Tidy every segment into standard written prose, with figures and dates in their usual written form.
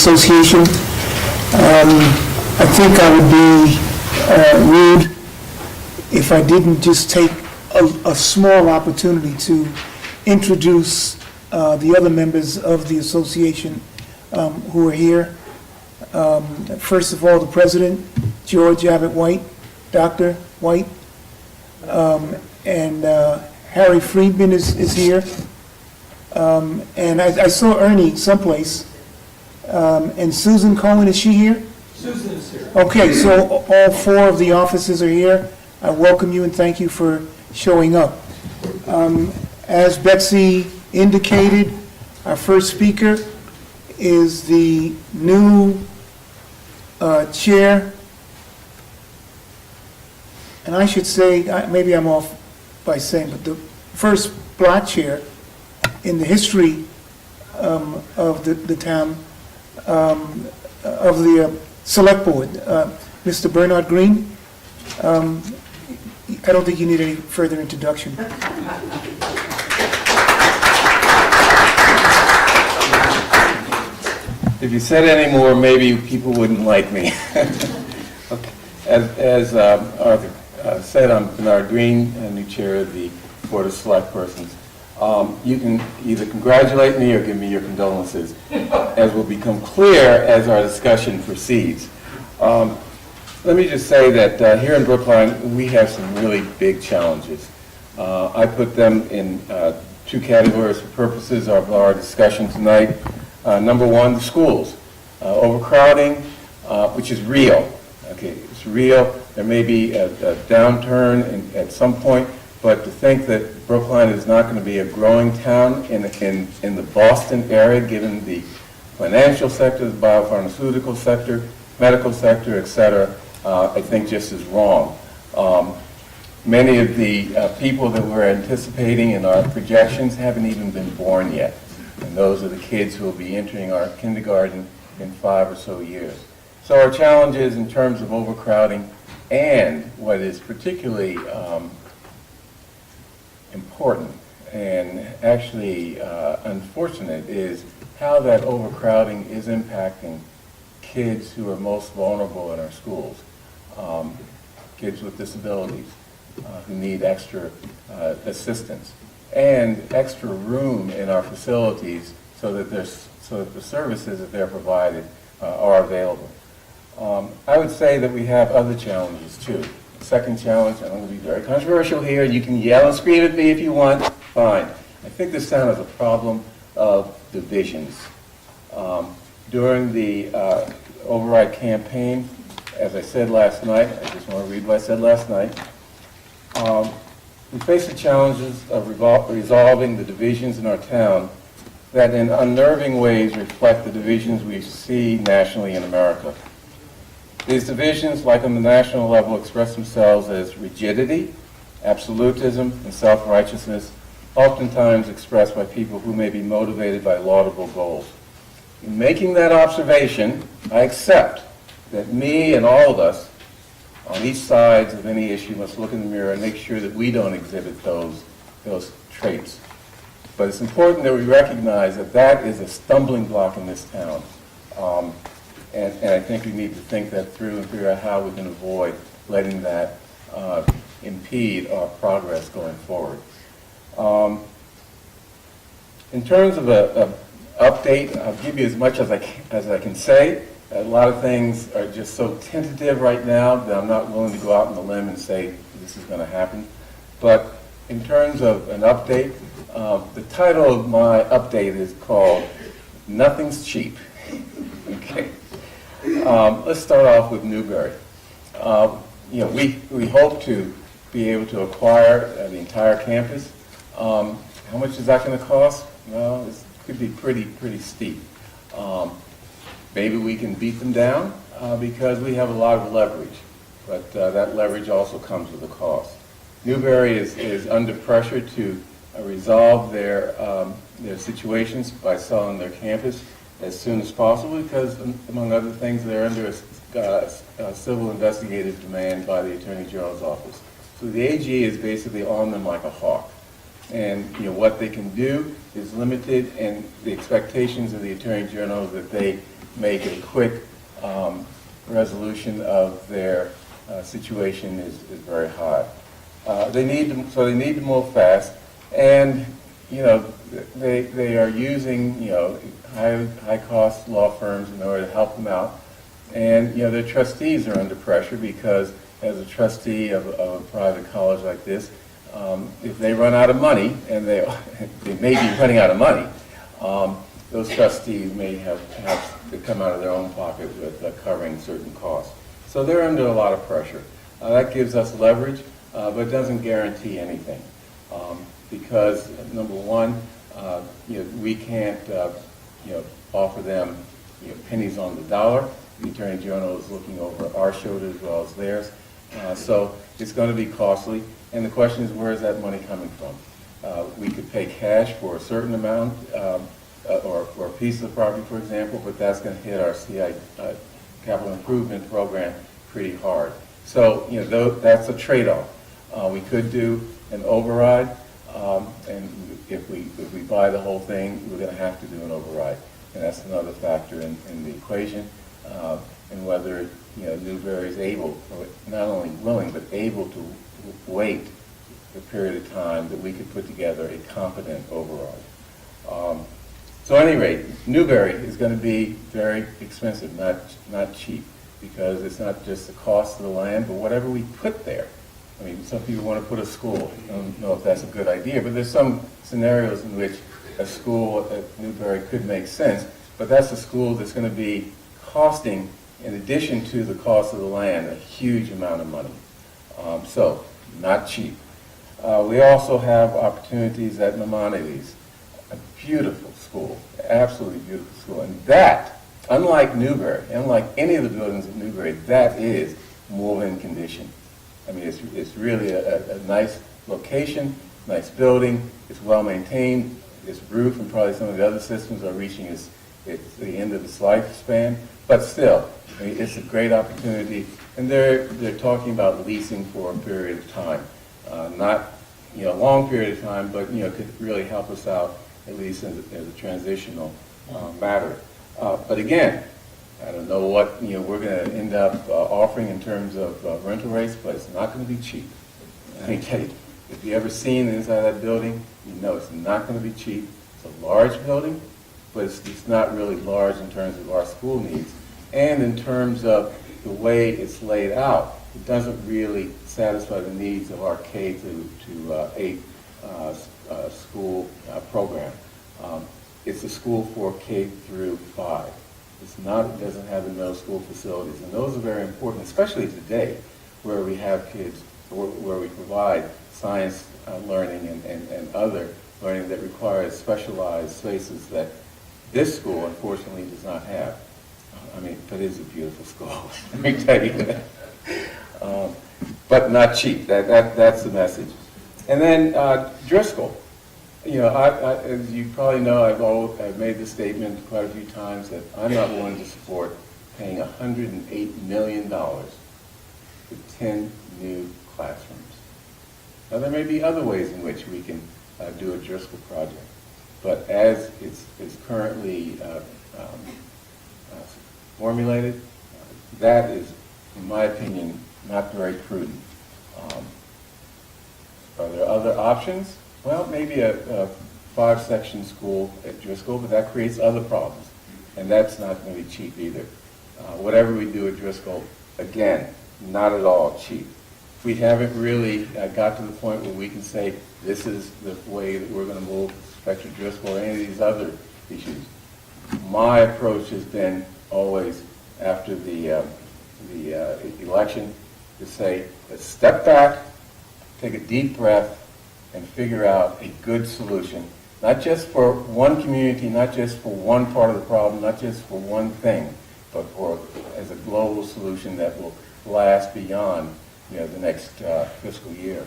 Association. I think I would be rude if I didn't just take a small opportunity to introduce the other members of the association who are here. First of all, the president, George Abbott White, Dr. White, and Harry Friedman is here. And I saw Ernie someplace. And Susan Cohen, is she here? Susan is here. Okay, so all four of the officers are here. I welcome you and thank you for showing up. As Betsy indicated, our first speaker is the new chair. And I should say, maybe I'm off by saying, but the first Black chair in the history of the town, of the Select Board, Mr. Bernard Green. I don't think you need any further introduction. If you said any more, maybe people wouldn't like me. Okay. As Arthur said, I'm Bernard Green, new chair of the Board of Select Persons. You can either congratulate me or give me your condolences, as will become clear as our discussion proceeds. Let me just say that here in Brookline, we have some really big challenges. I put them in two categories for purposes of our discussion tonight. Number one, the schools. Overcrowding, which is real. Okay, it's real. There may be a downturn at some point, but to think that Brookline is not going to be a growing town in the Boston area, given the financial sector, the biopharmaceutical sector, medical sector, et cetera, I think just is wrong. Many of the people that we're anticipating in our projections haven't even been born yet. And those are the kids who will be entering our kindergarten in 5 or so years. So our challenges in terms of overcrowding, and what is particularly important and actually unfortunate, is how that overcrowding is impacting kids who are most vulnerable in our schools. Kids with disabilities who need extra assistance and extra room in our facilities so that the services that they're provided are available. I would say that we have other challenges too. The second challenge, and I'm going to be very controversial here, you can yell and scream at me if you want, fine. I think this town has a problem of divisions. During the override campaign, as I said last night, I just want to read what I said last night, we face the challenges of resolving the divisions in our town that in unnerving ways reflect the divisions we see nationally in America. These divisions, like on the national level, express themselves as rigidity, absolutism, and self-righteousness, oftentimes expressed by people who may be motivated by laudable goals. In making that observation, I accept that me and all of us on each sides of any issue must look in the mirror and make sure that we don't exhibit those traits. But it's important that we recognize that that is a stumbling block in this town. And I think we need to think that through and figure out how we can avoid letting that impede our progress going forward. In terms of an update, I'll give you as much as I can say. A lot of things are just so tentative right now that I'm not willing to go out on the limb and say this is going to happen. But in terms of an update, the title of my update is called Nothing's Cheap. Okay. Let's start off with Newberry. We hope to be able to acquire the entire campus. How much is that going to cost? Well, it could be pretty steep. Maybe we can beat them down because we have a lot of leverage, but that leverage also comes with a cost. Newberry is under pressure to resolve their situations by selling their campus as soon as possible because, among other things, they're under a civil investigative demand by the Attorney General's office. So the AG is basically on them like a hawk. And what they can do is limited, and the expectations of the Attorney General is that they make a quick resolution of their situation is very high. They need to move fast, and they are using high cost law firms in order to help them out, and their trustees are under pressure because as a trustee of a private college like this, if they run out of money, and they may be running out of money, those trustees may have to come out of their own pocket with covering certain costs. So they're under a lot of pressure. That gives us leverage, but it doesn't guarantee anything. Because number one, we can't offer them pennies on the dollar. The Attorney General is looking over our shoulder as well as theirs. So it's going to be costly. And the question is, where is that money coming from? We could pay cash for a certain amount, or a piece of the property, for example, but that's going to hit our CI capital improvement program pretty hard. So that's a trade-off. We could do an override, and if we buy the whole thing, we're going to have to do an override, and that's another factor in the equation. And whether Newberry is able, or not only willing, but able to wait the period of time that we could put together a competent override. So at any rate, Newberry is going to be very expensive, not cheap, because it's not just the cost of the land, but whatever we put there. I mean, some people want to put a school. I don't know if that's a good idea, but there's some scenarios in which a school at Newberry could make sense, but that's a school that's going to be costing, in addition to the cost of the land, a huge amount of money. So, not cheap. We also have opportunities at Maimonides, a beautiful school, absolutely beautiful school. And that, unlike Newberry, unlike any of the buildings at Newberry, that is move-in condition. I mean, it's really a nice location, nice building, it's well maintained, its roof and probably some of the other systems are reaching it's the end of its lifespan, but still, I mean, it's a great opportunity, and they're talking about leasing for a period of time, not a long period of time, but could really help us out at least as a transitional matter. But again, I don't know what we're going to end up offering in terms of rental rates, but it's not going to be cheap. I can tell you, if you ever seen the inside of that building, you know it's not going to be cheap. It's a large building, but it's not really large in terms of our school needs. And in terms of the way it's laid out, it doesn't really satisfy the needs of our K to 8 school program. It's a school for K through 5. It doesn't have the middle school facilities, and those are very important, especially today, where we have kids, where we provide science learning and other learning that requires specialized spaces that this school, unfortunately, does not have. I mean, but it is a beautiful school, let me tell you that. But not cheap, that's the message. And then Driscoll. As you probably know, I've made the statement quite a few times that I'm not willing to support paying $108 million for 10 new classrooms. Now, there may be other ways in which we can do a Driscoll project, but as it's currently formulated, that is, in my opinion, not very prudent. Are there other options? Well, maybe a 5-section school at Driscoll, but that creates other problems, and that's not going to be cheap either. Whatever we do at Driscoll, again, not at all cheap. We haven't really got to the point where we can say this is the way that we're going to move with respect to Driscoll or any of these other issues. My approach has been always, after the election, to say, let's step back, take a deep breath, and figure out a good solution, not just for one community, not just for one part of the problem, not just for one thing, but as a global solution that will last beyond the next fiscal year.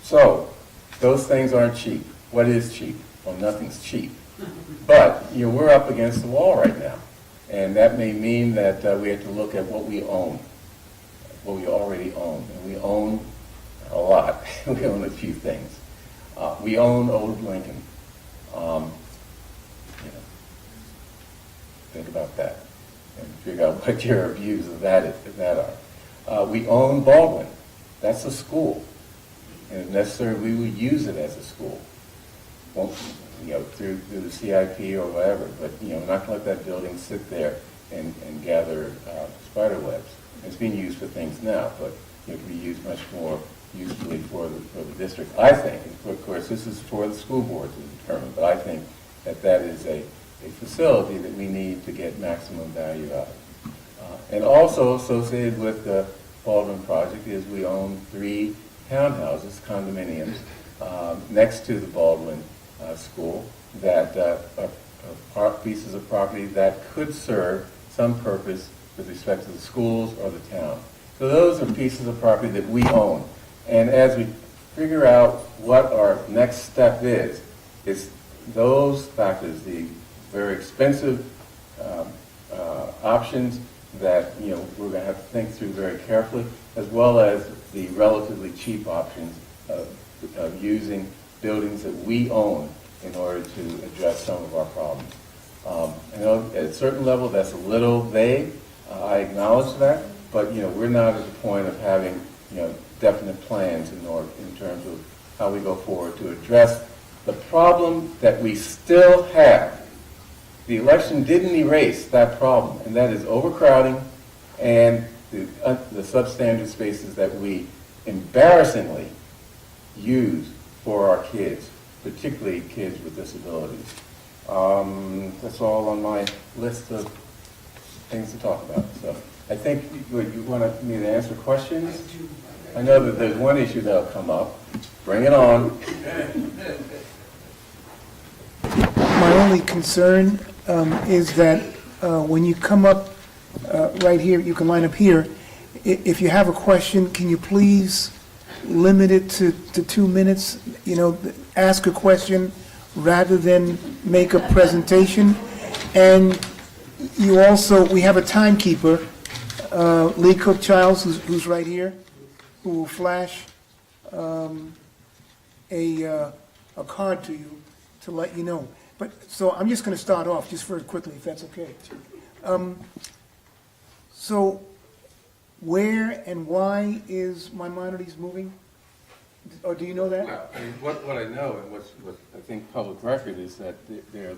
So those things aren't cheap. What is cheap? Well, nothing's cheap. But we're up against the wall right now, and that may mean that we have to look at what we own, what we already own, and we own a lot. We own a few things. We own Old Lincoln. figure out what your views of that are. We own Baldwin. That's a school. And if necessary, we would use it as a school. Won't, through the CIP or whatever, but, we're not going to let that building sit there and gather spider webs. It's being used for things now, but it can be used much more usefully for the district. I think, of course, this is for the school board to determine, but I think that is a facility that we need to get maximum value out of. And also associated with the Baldwin project is we own 3 townhouses, condominiums, next to the Baldwin school that are pieces of property that could serve some purpose with respect to the schools or the town. So those are pieces of property that we own. And as we figure out what our next step is those factors, the very expensive options that we're going to have to think through very carefully, as well as the relatively cheap options of using buildings that we own in order to address some of our problems. I know at a certain level that's a little vague. I acknowledge that, but we're not at the point of having definite plans in terms of how we go forward to address the problem that we still have. The election didn't erase that problem, and that is overcrowding and the substandard spaces that we embarrassingly use for our kids, particularly kids with disabilities. That's all on my list of things to talk about. So I think you want me to answer questions? I know that there's one issue that'll come up. Bring it on. My only concern is that when you come up right here, you can line up here. If you have a question, can you please limit it to 2 minutes? Ask a question rather than make a presentation. And we have a timekeeper, Lee Cook Childs, who's right here, who will flash a card to you to let you know. So I'm just going to start off just very quickly, if that's okay. So where and why is Maimonides moving? Or do you know that? Well, what I know and what I think public record is that they're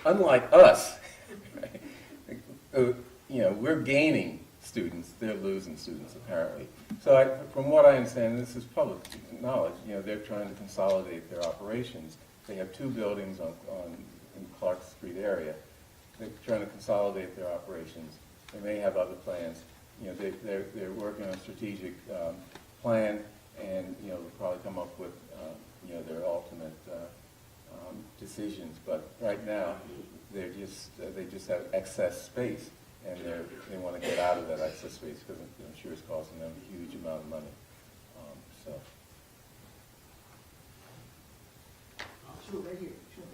unlike us. We're gaining students, they're losing students apparently. So from what I understand, and this is public knowledge, they're trying to consolidate their operations. They have 2 buildings in Clark Street area. They're trying to consolidate their operations. They may have other plans. They're working on a strategic plan, and they'll probably come up with their ultimate decisions. But right now, they just have excess space, and they want to get out of that excess space because I'm sure it's costing them a huge amount of money. Sure, right here. Sure.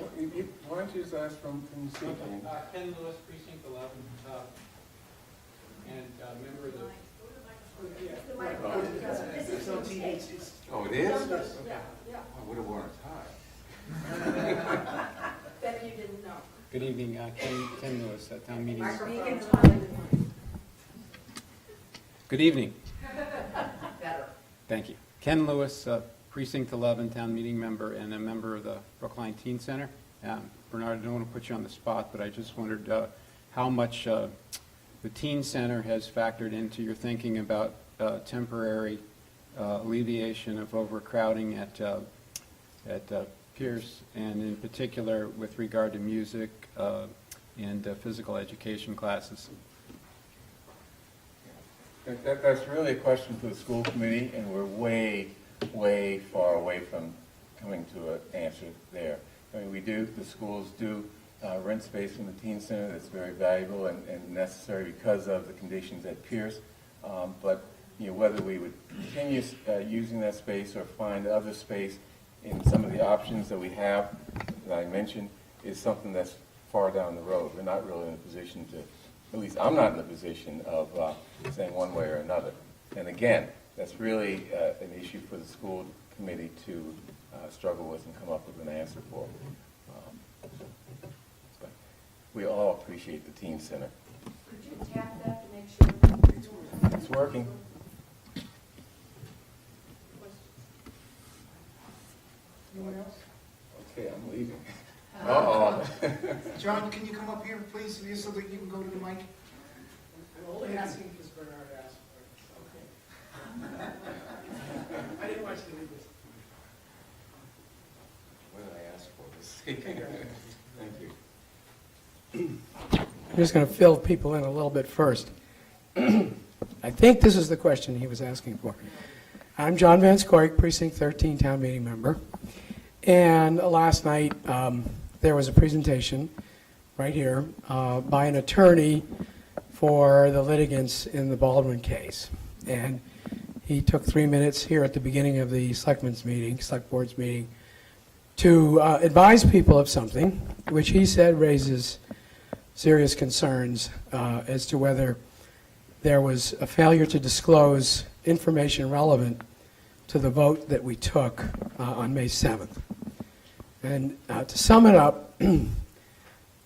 Why don't you just ask from the seat? Ken Lewis, Precinct 11, and member of the... It's on TV. Oh, it is? Yeah. I would have worn a tie. Bet you didn't know. Good evening, Ken Lewis, town meeting. Microphone's on. Good evening. Better. Thank you. Ken Lewis, Precinct 11, town meeting member, and a member of the Brookline Teen Center. Bernard, I don't want to put you on the spot, but I just wondered how much the Teen Center has factored into your thinking about temporary alleviation of overcrowding at Pierce, and in particular with regard to music and physical education classes. That's really a question for the school committee, and we're way far away from coming to an answer there. I mean, the schools do rent space from the teen center that's very valuable and necessary because of the conditions at Pierce. But whether we would continue using that space or find other space in some of the options that we have that I mentioned is something that's far down the road. We're not really in a position to, at least I'm not in a position of saying one way or another. And again, that's really an issue for the school committee to struggle with and come up with an answer for. But we all appreciate the teen center. Could you tap make sure. It's working. Anyone else? Okay, I'm leaving. Uh-oh. John, can you come up here, please, so that you can go to the mic? I'm only asking because Bernard asked for it. Okay. I didn't want you to leave this. What did I ask for this? Thank you. I'm just going to fill people in a little bit first. I think this is the question he was asking for. I'm John Van Scorik, Precinct 13 Town Meeting member. And last night, there was a presentation right here by an attorney for the litigants in the Baldwin case. And he took 3 minutes here at the beginning of the Select Board's meeting, to advise people of something which he said raises serious concerns as to whether there was a failure to disclose information relevant to the vote that we took on May 7th. And to sum it up,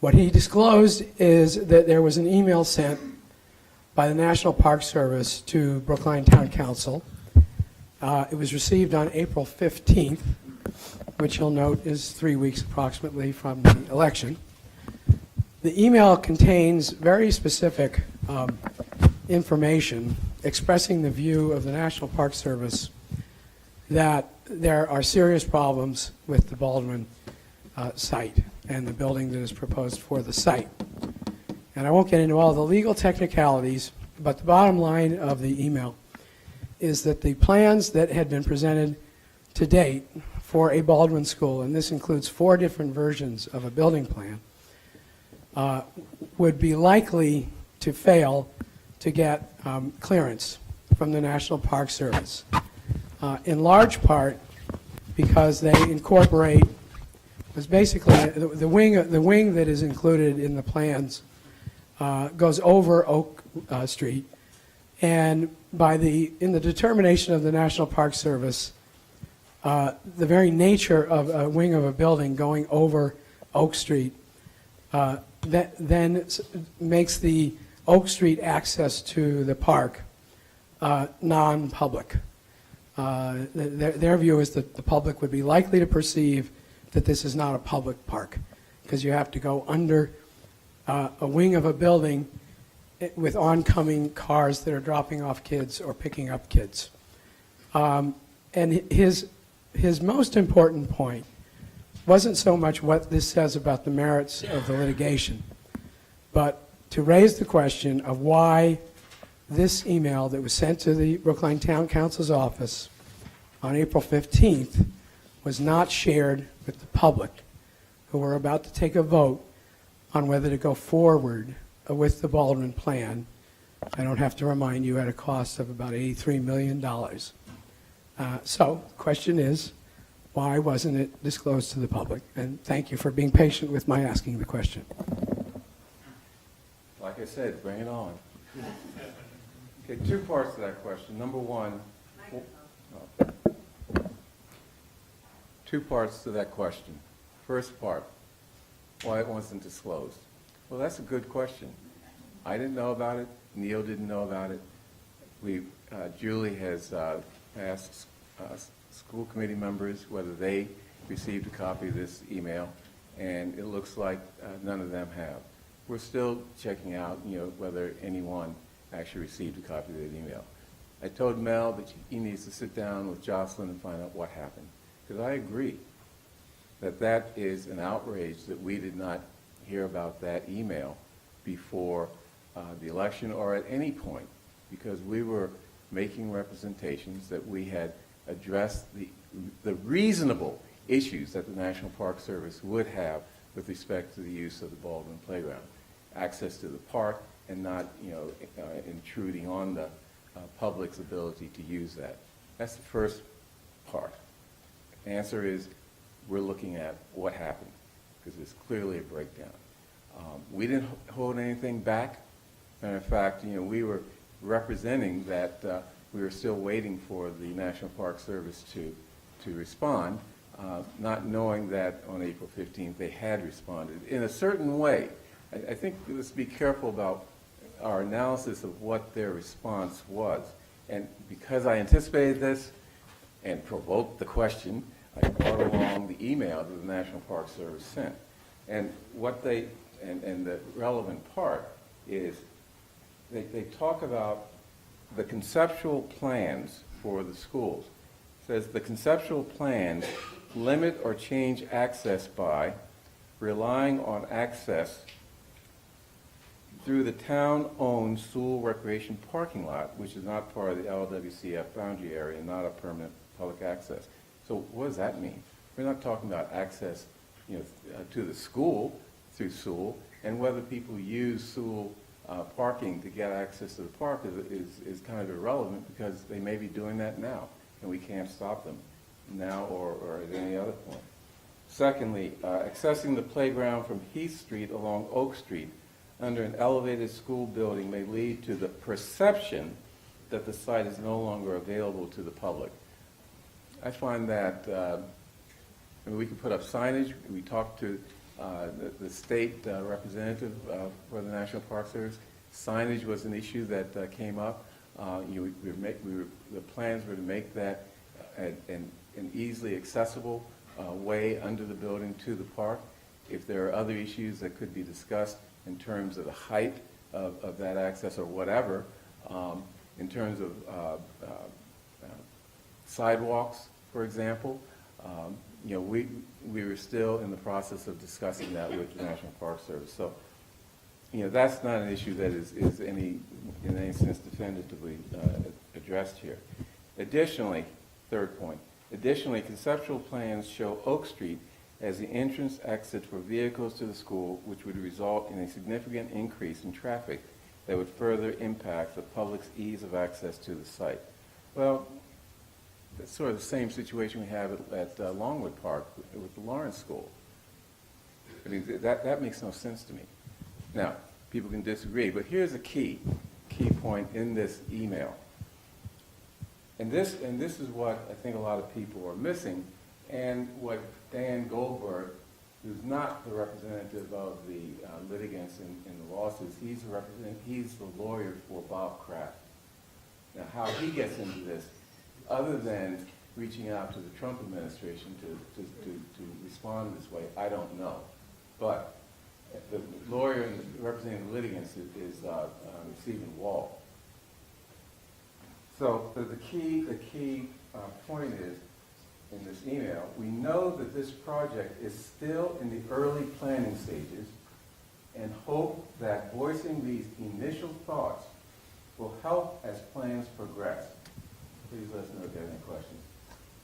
what he disclosed is that there was an email sent by the National Park Service to Brookline Town Council. It was received on April 15th, which you'll note is 3 weeks approximately from the election. The email contains very specific information expressing the view of the National Park Service that there are serious problems with the Baldwin site and the building that is proposed for the site. And I won't get into all the legal technicalities, but the bottom line of the email is that the plans that had been presented to date for a Baldwin school, and this includes 4 different versions of a building plan, would be likely to fail to get clearance from the National Park Service, in large part because they incorporate, was basically the wing that is included in the plans goes over Oak Street, and in the determination of the National Park Service, the very nature of a wing of a building going over Oak Street that then makes the Oak Street access to the park non-public. Their view is that the public would be likely to perceive that this is not a public park because you have to go under a wing of a building with oncoming cars that are dropping off kids or picking up kids. And his most important point wasn't so much what this says about the merits of the litigation, but to raise the question of why this email that was sent to the Brookline Town Council's office on April 15th was not shared with the public, who were about to take a vote on whether to go forward with the Baldwin plan. I don't have to remind you, at a cost of about $83 million. So the question is, why wasn't it disclosed to the public? And thank you for being patient with my asking the question. Like I said, bring it on. Okay, 2 parts to that question. Number one, 2 parts to that question. First part, why it wasn't disclosed. Well, that's a good question. I didn't know about it. Neil didn't know about it. Julie has asked school committee members whether they received a copy of this email, and it looks like none of them have. We're still checking out, whether anyone actually received a copy of that email. I told Mel that he needs to sit down with Jocelyn and find out what happened, because I agree that that is an outrage that we did not hear about that email before the election or at any point, because we were making representations that we had addressed the reasonable issues that the National Park Service would have with respect to the use of the Baldwin Playground, access to the park, and not intruding on the public's ability to use that. That's the first part. The answer is we're looking at what happened, because there's clearly a breakdown. We didn't hold anything back. Matter of fact, we were representing that we were still waiting for the National Park Service to respond, not knowing that on April 15th they had responded in a certain way. I think let's be careful about our analysis of what their response was. And because I anticipated this and provoked the question, I brought along the email that the National Park Service sent. And what they, and the relevant part is they talk about the conceptual plans for the schools. It says the conceptual plans limit or change access by relying on access through the town-owned Sewell Recreation Parking Lot, which is not part of the LWCF boundary area and not a permanent public access. So what does that mean? We're not talking about access, to the school through Sewell, and whether people use Sewell parking to get access to the park is kind of irrelevant because they may be doing that now, and we can't stop them now or at any other point. Secondly, accessing the playground from Heath Street along Oak Street under an elevated school building may lead to the perception that the site is no longer available to the public. I find that we could put up signage. We talked to the state representative for the National Park Service. Signage was an issue that came up. The plans were to make that an easily accessible way under the building to the park. If there are other issues that could be discussed in terms of the height of that access or whatever, in terms of sidewalks, for example, we were still in the process of discussing that with the National Park Service. So, that's not an issue that is in any sense definitively addressed here. Additionally, third point, conceptual plans show Oak Street as the entrance exit for vehicles to the school, which would result in a significant increase in traffic that would further impact the public's ease of access to the site. Well, that's sort of the same situation we have at Longwood Park with the Lawrence School. I mean, that makes no sense to me. Now, people can disagree, but here's a key point in this email. And this is what I think a lot of people are missing, and what Dan Goldberg, who's not the representative of the litigants in the lawsuits, he's the lawyer for Bob Kraft. Now, how he gets into this, other than reaching out to the Trump administration to respond this way, I don't know. But the lawyer representing the litigants is Stephen Wall. So the key point is, in this email, we know that this project is still in the early planning stages and hope that voicing these initial thoughts will help as plans progress. Please let us know if you have any questions.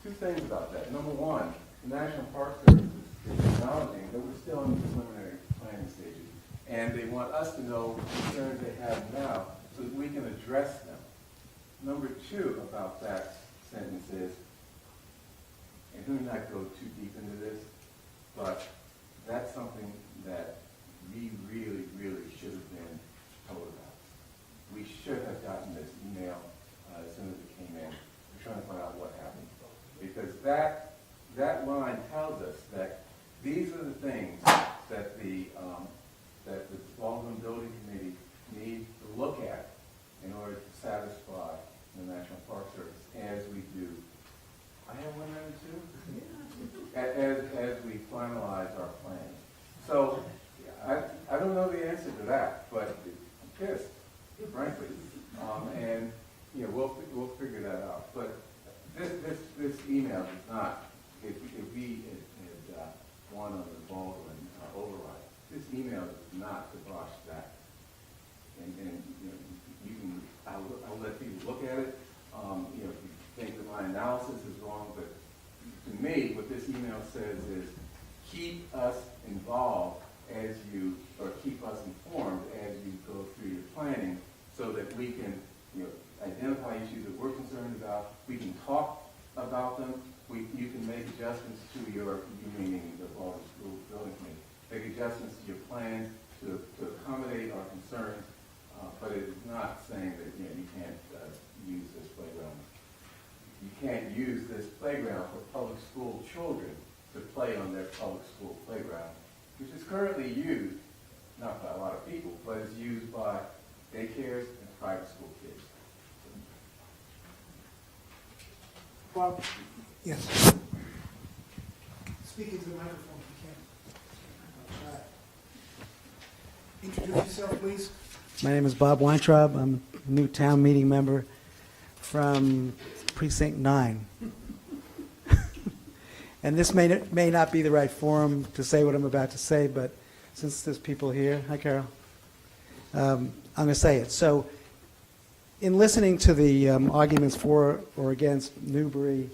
Two things about that. Number one, the National Park Service is acknowledging that we're still in the preliminary planning stages, and they want us to know the concerns they have now so that we can address them. Number two about that sentence is, and do not go too deep into this, but that's something that we really, really should have been told about. We should have gotten this email as soon as it came in. We're trying to find out what happened. Because that line tells us that these are the things that the Baldwin Building Committee need to look at in order to satisfy the National Park Service as we do. I have one minute too? As we finalize our plans. So, I don't know the answer to that, but I'm pissed, frankly. And, we'll figure that out. But this email is not, if we had won on the Baldwin override, this email is not to bosh that. And you can, I'll let people look at it. If you think that my analysis is wrong, but to me, what this email says is keep us involved or keep us informed as you go through your planning so that we can, identify issues that we're concerned about. We can talk about them. You can make adjustments to you meaning the Baldwin School Building Committee, make adjustments to your plan to accommodate our concerns, but it is not saying that, you can't use this playground. You can't use this playground for public school children to play on their public school playground, which is currently used, not by a lot of people, but is used by daycares and private school kids. Bob? Yes. Speak into the microphone if you can. Introduce yourself, please. My name is Bob Weintraub. I'm a new town meeting member from Precinct 9. And this may not be the right forum to say what I'm about to say, but since there's people here, hi Carol, I'm going to say it. So in listening to the arguments for or against Newbury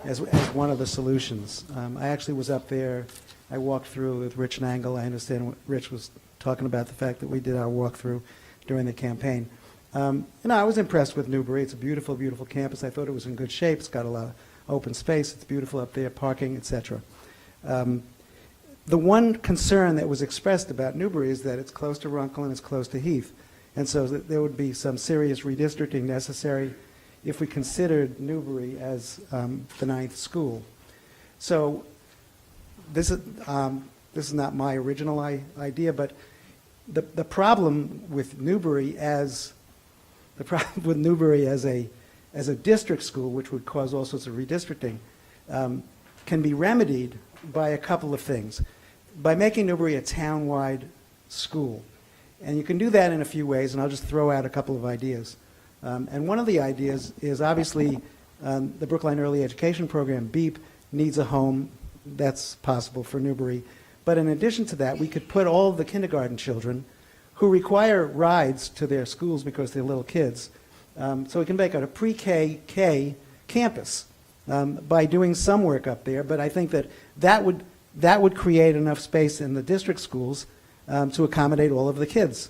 as one of the solutions, I actually was up there. I walked through with Rich Nangle. I understand what Rich was talking about, the fact that we did our walkthrough during the campaign. I was impressed with Newbury. It's a beautiful, beautiful campus. I thought it was in good shape. It's got a lot of open space. It's beautiful up there, parking, etc. The one concern that was expressed about Newbury is that it's close to Runkle and it's close to Heath. And so there would be some serious redistricting necessary if we considered Newbury as the ninth school. So this is not my original idea, but the problem with Newbury as a district school, which would cause all sorts of redistricting, can be remedied by a couple of things. By making Newbury a town-wide school. And you can do that in a few ways, and I'll just throw out a couple of ideas. And one of the ideas is obviously the Brookline Early Education Program, BEEP, needs a home. That's possible for Newbury. But in addition to that, we could put all of the kindergarten children who require rides to their schools because they're little kids. So we can make it a pre-K campus by doing some work up there. But I think that would create enough space in the district schools to accommodate all of the kids.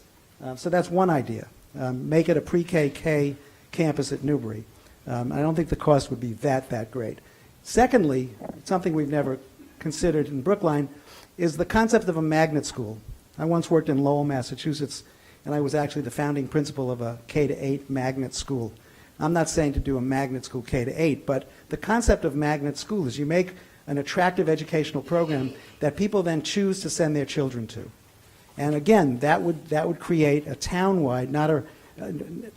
So that's one idea. Make it a pre-K campus at Newbury. I don't think the cost would be that great. Secondly, something we've never considered in Brookline is the concept of a magnet school. I once worked in Lowell, Massachusetts, and I was actually the founding principal of a K-8 magnet school. I'm not saying to do a magnet school K-8, but the concept of magnet school is you make an attractive educational program that people then choose to send their children to. And again, that would create a town-wide, it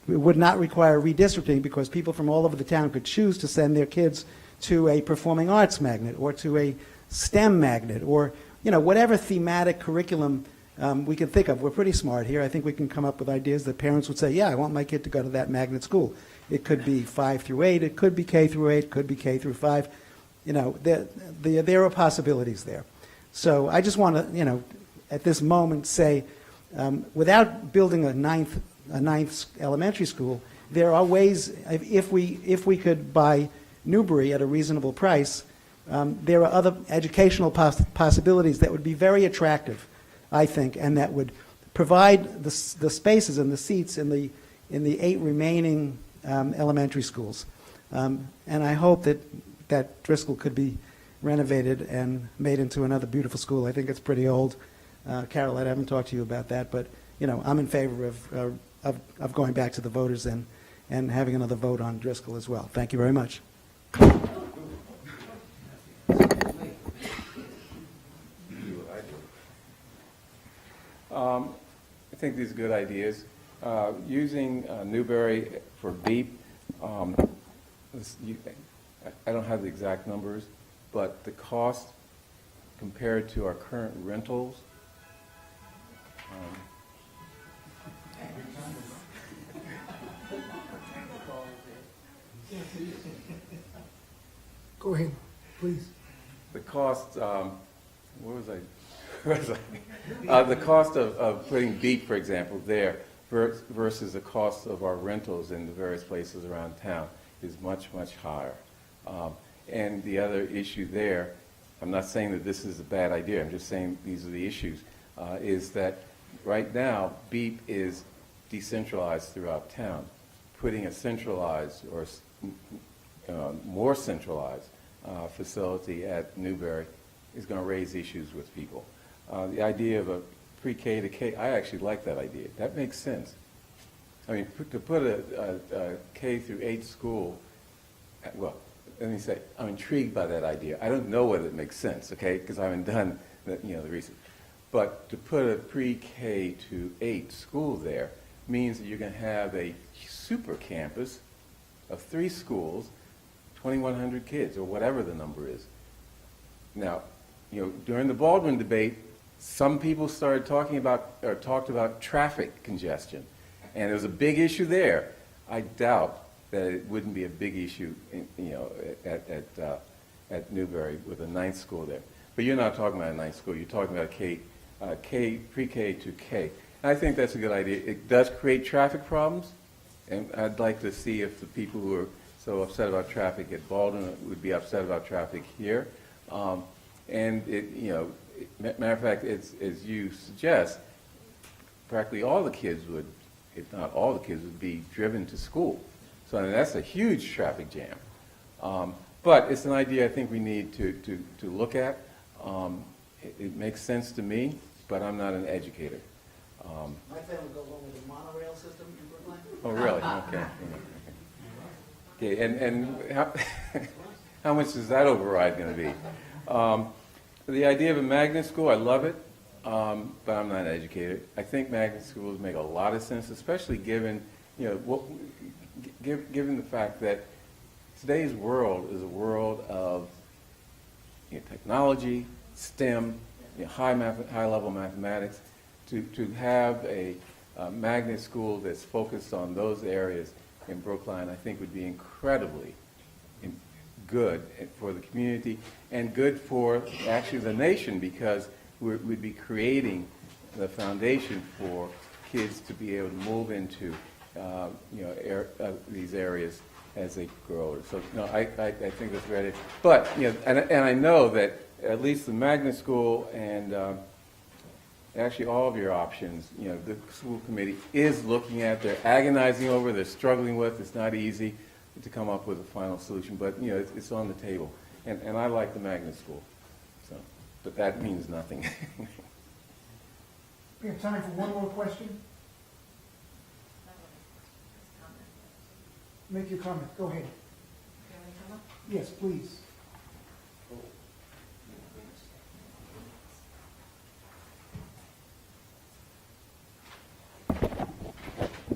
would not require redistricting because people from all over the town could choose to send their kids to a performing arts magnet or to a STEM magnet or whatever thematic curriculum we can think of. We're pretty smart here. I think we can come up with ideas that parents would say, yeah, I want my kid to go to that magnet school. It could be 5 through 8, it could be K through 8, it could be K through 5. There are possibilities there. So I just want to, at this moment say, without building a ninth elementary school, there are ways, if we could buy Newbury at a reasonable price, there are other educational possibilities that would be very attractive, I think, and that would provide the spaces and the seats in the 8 remaining elementary schools. And I hope that Driscoll could be renovated and made into another beautiful school. I think it's pretty old. Carol, I haven't talked to you about that, but I'm in favor of going back to the voters and having another vote on Driscoll as well. Thank you very much. I think these are good ideas. Using Newbury for BEEP, I don't have the exact numbers, but the cost compared to our current rentals, Go ahead, please. the cost, where was I? The cost of putting BEEP, for example, there versus the cost of our rentals in the various places around town is much, much higher. And the other issue there, I'm not saying that this is a bad idea, I'm just saying these are the issues, is that right now BEEP is decentralized throughout town. Putting a centralized or more centralized facility at Newbury is going to raise issues with people. The idea of a pre-K to K, I actually like that idea. That makes sense. I mean, to put a K through 8 school, well, let me say, I'm intrigued by that idea. I don't know whether it makes sense, okay, because I haven't done the research. But to put a pre-K to 8 school there means that you're going to have a super campus of 3 schools, 2,100 kids, or whatever the number is. Now, during the Baldwin debate, some people started talking about, or talked about traffic congestion, and there was a big issue there. I doubt that it wouldn't be a big issue, at Newbury with a 9th school there. But you're not talking about a 9th school. You're talking about pre-K to K. And I think that's a good idea. It does create traffic problems, and I'd like to see if the people who are so upset about traffic at Baldwin would be upset about traffic here. And matter of fact, as you suggest, practically all the kids would, if not all the kids, would be driven to school. So I mean, that's a huge traffic jam. But it's an idea I think we need to look at. It makes sense to me, but I'm not an educator. My plan would go along with the monorail system in Brookline. Oh, really? Okay. Okay, and how much is that override going to be? The idea of a magnet school, I love it, but I'm not an educator. I think magnet schools make a lot of sense, especially given, given the fact that today's world is a world of technology, STEM, high-level mathematics. To have a magnet school that's focused on those areas in Brookline, I think would be incredibly good for the community and good for actually the nation, because we'd be creating the foundation for kids to be able to move into these areas as they grow. So I think that's ready. But and I know that at least the magnet school and actually all of your options, the school committee is looking at, they're agonizing over, they're struggling with. It's not easy to come up with a final solution, but it's on the table. And I like the magnet school, so, but that means nothing. We have time for one more question. Make your comment. Go ahead. Yes, please.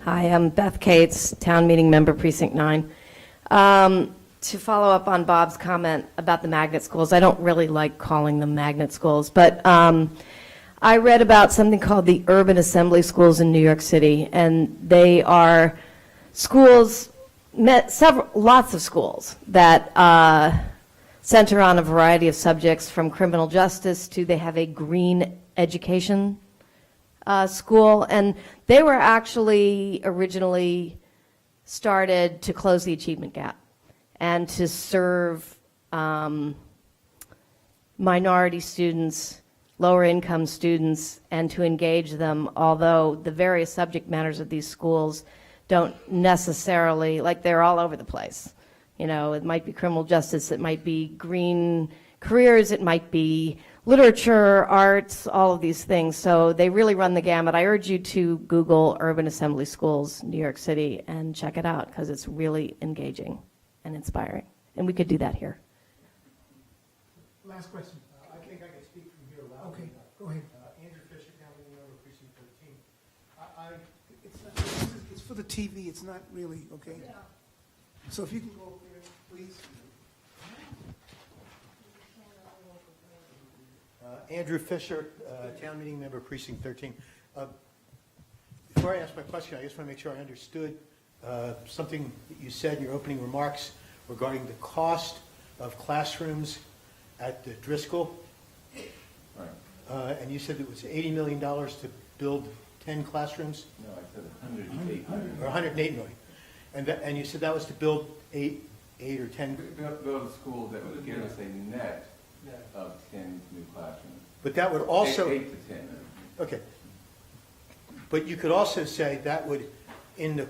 Hi, I'm Beth Cates, Town Meeting Member, Precinct 9. To follow up on Bob's comment about the magnet schools, I don't really like calling them magnet schools, but I read about something called the Urban Assembly Schools in New York City, and they are schools, lots of schools that center on a variety of subjects, from criminal justice to they have a green education school, and they were actually originally started to close the achievement gap and to serve minority students, lower income students, and to engage them, although the various subject matters of these schools don't necessarily, like, they're all over the place. It might be criminal justice, it might be green careers, it might be literature, arts, all of these things. So they really run the gamut. I urge you to Google Urban Assembly Schools, New York City, and check it out, because it's really engaging and inspiring. And we could do that here. Last question. I think I can speak from here loudly. Okay, go ahead. Andrew Fisher, Town Meeting Member, Precinct 13. It's for the TV, it's not really, okay? So if you can go up there, please. Andrew Fisher, Town Meeting Member, Precinct 13. Before I ask my question, I just want to make sure I understood something that you said in your opening remarks regarding the cost of classrooms at the Driscoll. Right. And you said it was $80 million to build 10 classrooms? No, I said 108 million. Or 108 million. And you said that was to build eight or 10? Build a school that would give us a net of 10 new classrooms. But that would also... 8 to 10. Okay. But you could also say that would, in the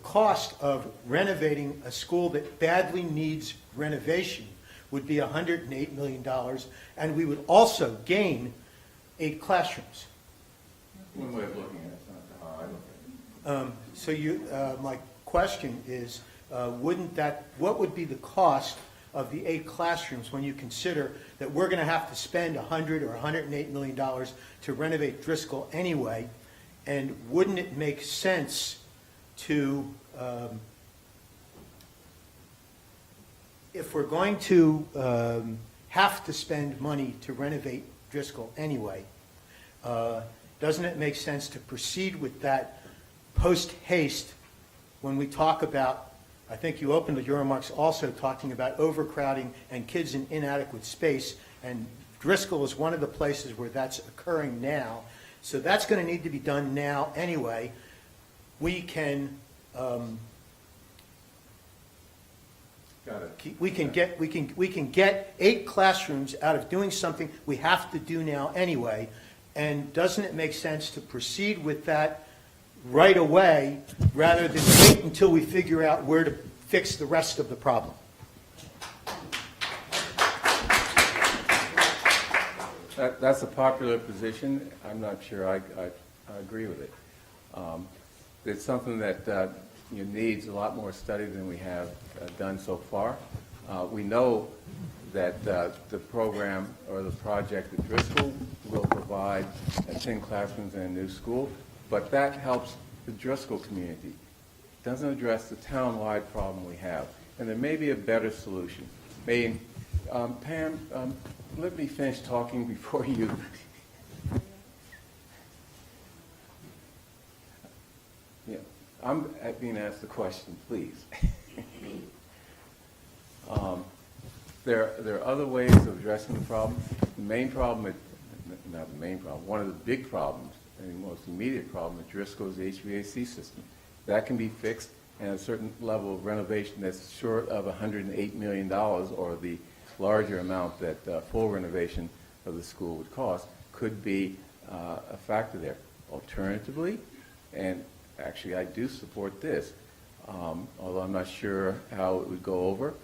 cost of renovating a school that badly needs renovation, would be $108 million, and we would also gain 8 classrooms. One way of looking at it, it's not how I look at it. So my question is, what would be the cost of the 8 classrooms when you consider that we're going to have to spend $100 or $108 million to renovate Driscoll anyway, And wouldn't it make sense to, if we're going to have to spend money to renovate Driscoll anyway, doesn't it make sense to proceed with that post haste when we talk about, I think you opened your remarks also talking about overcrowding and kids in inadequate space, and Driscoll is one of the places where that's occurring now. So that's going to need to be done now anyway. We can get 8 classrooms out of doing something we have to do now anyway. And doesn't it make sense to proceed with that right away rather than wait until we figure out where to fix the rest of the problem? That's a popular position. I'm not sure I agree with it. It's something that needs a lot more study than we have done so far. We know that the program or the project at Driscoll will provide 10 classrooms in a new school, but that helps the Driscoll community. It doesn't address the town-wide problem we have, and there may be a better solution. Pam, let me finish talking before you. Yeah, I'm being asked the question, please. There are other ways of addressing the problem. The main problem, not the main problem, one of the big problems, and the most immediate problem at Driscoll is the HVAC system. That can be fixed, and a certain level of renovation that's short of $108 million, or the larger amount that full renovation of the school would cost, could be a factor there. Alternatively, and actually I do support this, although I'm not sure how it would go over,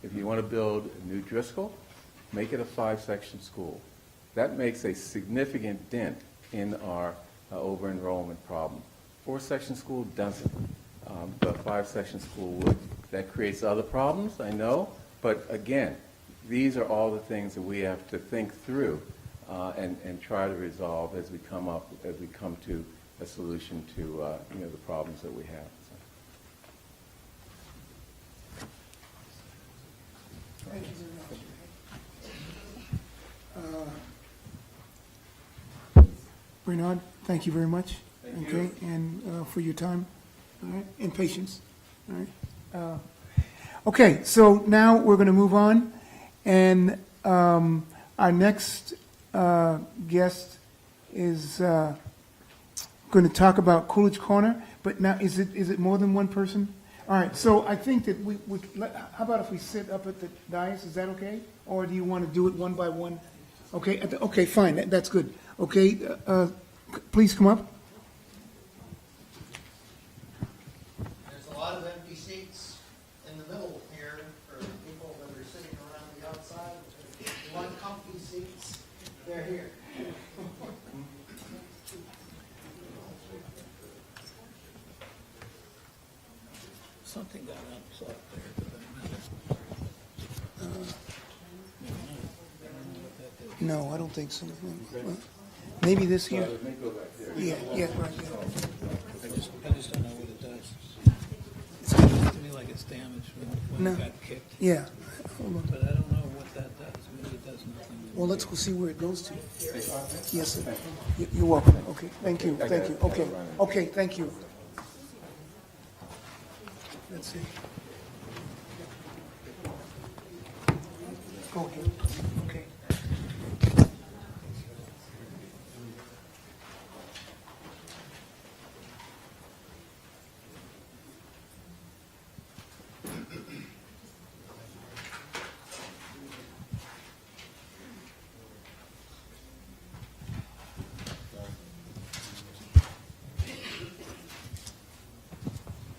if you want to build a new Driscoll, make it a 5-section school. That makes a significant dent in our over-enrollment problem. 4-section school doesn't, but 5-section school would. That creates other problems, I know, but again, these are all the things that we have to think through and try to resolve as we come to a solution to the problems that we have. Thank you very much. Bernard, thank you very much. Thank Okay, you. and for your time, all right, and patience, all right. Okay, so now we're going to move on, and our next guest is going to talk about Coolidge Corner, but now, is it more than one person? All right, so I think that we would, how about if we sit up at the dais, is that okay? Or do you want to do it one by one? Okay, okay, fine, that's good. Okay, please come up. There's a lot of empty seats in the middle here for people that are sitting around the outside. If you want comfy seats, they're here. Something got unplugged there. No, I don't think so. Maybe this here? Let me go back there. Yeah, right, yeah. I just don't know what it does. It seems to me like it's damaged when No. it got kicked, Yeah. Hold on. but I don't know what that does. Maybe it does nothing. Well, let's go see where it goes to. Yes, sir. You're welcome. Okay, thank you, thank you. Okay, okay, thank you. Let's see. Go ahead. Okay.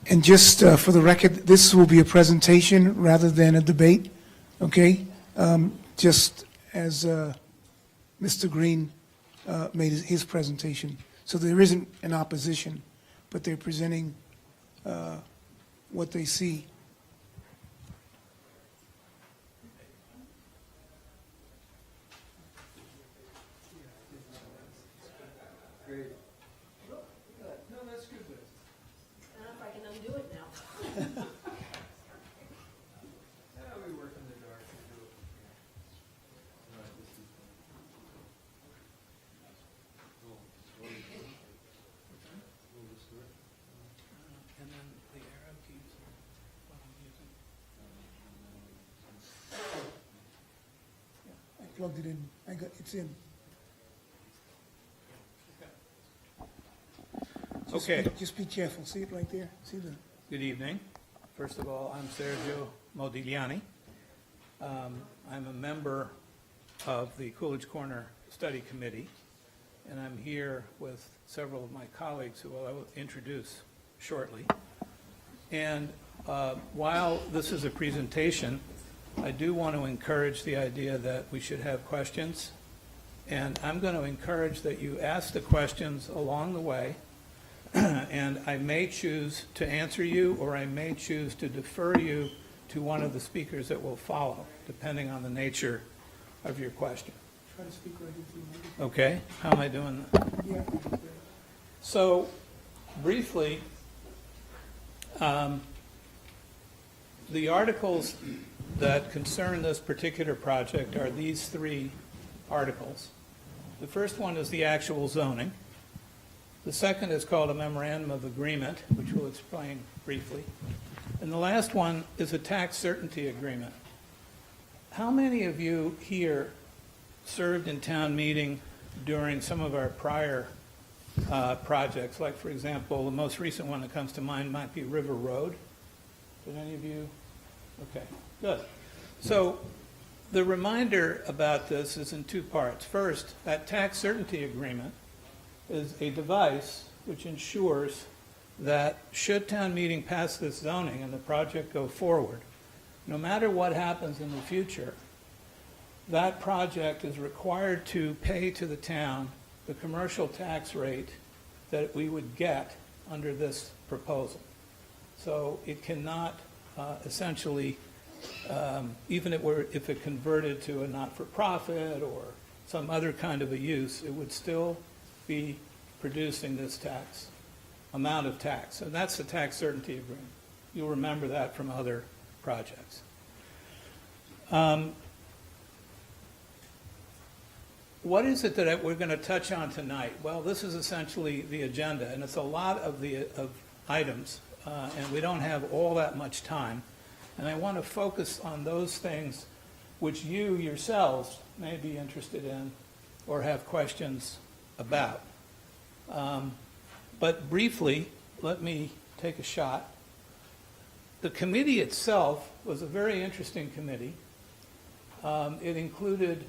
And just for the record, this will be a presentation rather than a debate, okay? Just as Mr. Green made his presentation. So there isn't an opposition, but they're presenting what they see. plugged it in. It's in. Okay. Just be careful. See it right there? See the, Good evening. First of all, I'm Sergio Modigliani. I'm a member of the Coolidge Corner Study Committee, and I'm here with several of my colleagues who I will introduce shortly. And while this is a presentation, I do want to encourage the idea that we should have questions, and I'm going to encourage that you ask the questions along the way, and I may choose to answer you, or I may choose to defer you to one of the speakers that will follow, depending on the nature of your question. try to speak right into the Okay? How am I doing that? Yeah. So, briefly, the articles that concern this particular project are these three articles. The first one is the actual zoning. The second is called a memorandum of agreement, which we'll explain briefly. And the last one is a tax certainty agreement. How many of you here served in town meeting during some of our prior projects? Like, for example, the most recent one that comes to mind might be River Road. Did any of you? Okay, good. So the reminder about this is in two parts. First, that tax certainty agreement is a device which ensures that should town meeting pass this zoning and the project go forward, no matter what happens in the future, that project is required to pay to the town the commercial tax rate that we would get under this proposal. So it cannot essentially, even if it converted to a not-for-profit or some other kind of a use, it would still be producing this tax, amount of tax. And that's the tax certainty agreement. You'll remember that from other projects. What is it that we're going to touch on tonight? Well, this is essentially the agenda, and it's a lot of items, and we don't have all that much time. And I want to focus on those things which you yourselves may be interested in or have questions about. But briefly, let me take a shot. The committee itself was a very interesting committee. It included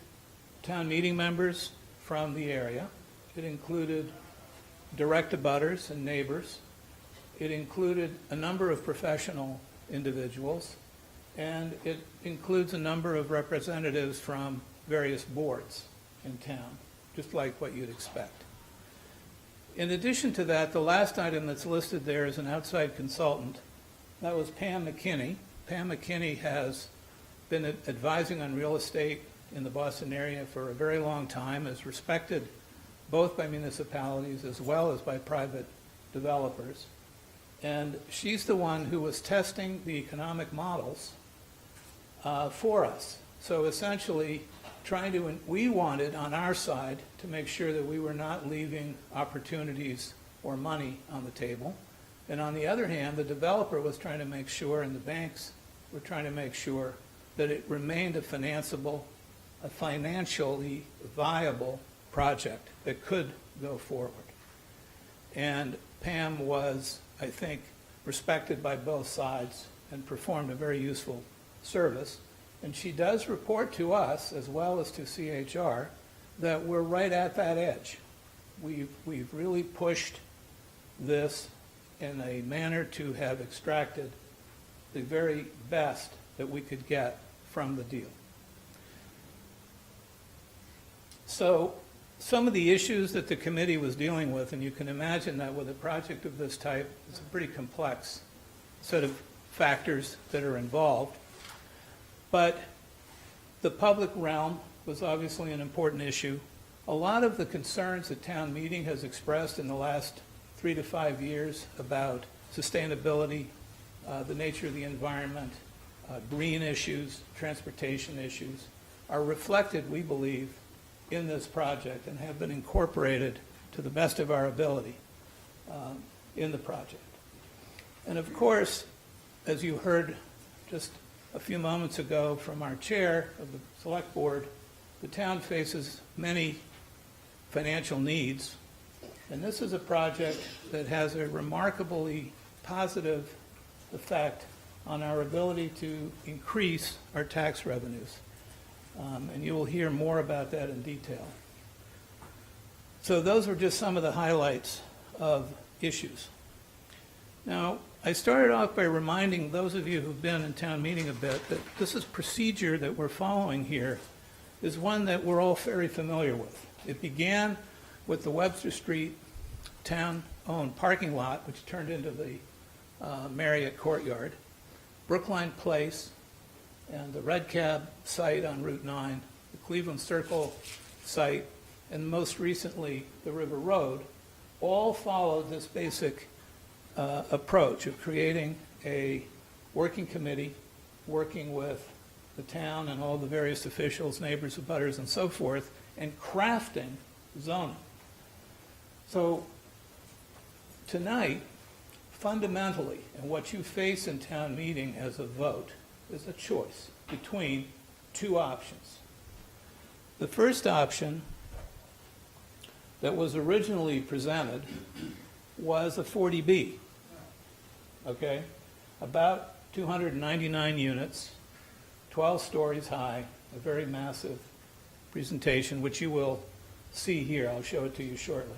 town meeting members from the area. It included direct abutters and neighbors. It included a number of professional individuals, and it includes a number of representatives from various boards in town, just like what you'd expect. In addition to that, the last item that's listed there is an outside consultant. That was Pam McKinney. Pam McKinney has been advising on real estate in the Boston area for a very long time, is respected both by municipalities as well as by private developers. And she's the one who was testing the economic models for us. So essentially, we wanted on our side to make sure that we were not leaving opportunities or money on the table. And on the other hand, the developer was trying to make sure, and the banks were trying to make sure, that it remained a financially viable project that could go forward. And Pam was, I think, respected by both sides and performed a very useful service. And she does report to us, as well as to CHR, that we're right at that edge. We've really pushed this in a manner to have extracted the very best that we could get from the deal. So some of the issues that the committee was dealing with, and you can imagine that with a project of this type, it's a pretty complex set of factors that are involved. But the public realm was obviously an important issue. A lot of the concerns that town meeting has expressed in the last 3 to 5 years about sustainability, the nature of the environment, green issues, transportation issues, are reflected, we believe, in this project and have been incorporated to the best of our ability in the project. And of course, as you heard just a few moments ago from our chair of the select board, the town faces many financial needs, and this is a project that has a remarkably positive effect on our ability to increase our tax revenues. And you will hear more about that in detail. So those were just some of the highlights of issues. Now, I started off by reminding those of you who've been in town meeting a bit that this is procedure that we're following here is one that we're all very familiar with. It began with the Webster Street town-owned parking lot, which turned into the Marriott Courtyard, Brookline Place, and the Red Cab site on Route 9, the Cleveland Circle site, and most recently the River Road, all followed this basic approach of creating a working committee, working with the town and all the various officials, neighbors, abutters, and so forth, and crafting zoning. So tonight, fundamentally, and what you face in town meeting as a vote is a choice between two options. The first option that was originally presented was a 40B, okay? About 299 units, 12 stories high, a very massive presentation, which you will see here. I'll show it to you shortly.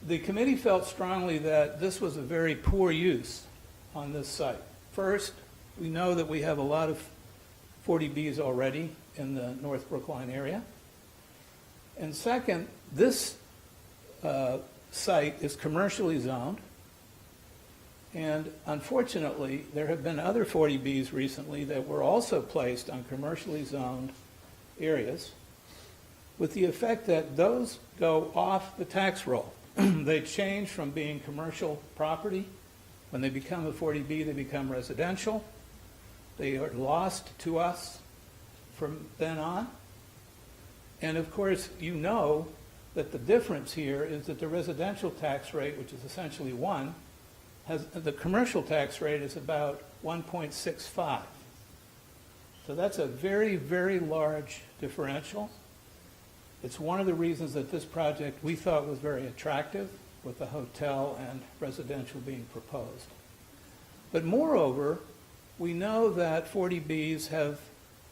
The committee felt strongly that this was a very poor use on this site. First, we know that we have a lot of 40Bs already in the North Brookline area. And second, this site is commercially zoned. And unfortunately, there have been other 40Bs recently that were also placed on commercially zoned areas with the effect that those go off the tax roll. They change from being commercial property. When they become a 40B, they become residential. They are lost to us from then on. And of course, you know that the difference here is that the residential tax rate, which is essentially 1, the commercial tax rate is about 1.65. So that's a very, very large differential. It's one of the reasons that this project we thought was very attractive, with the hotel and residential being proposed. But moreover, we know that 40Bs have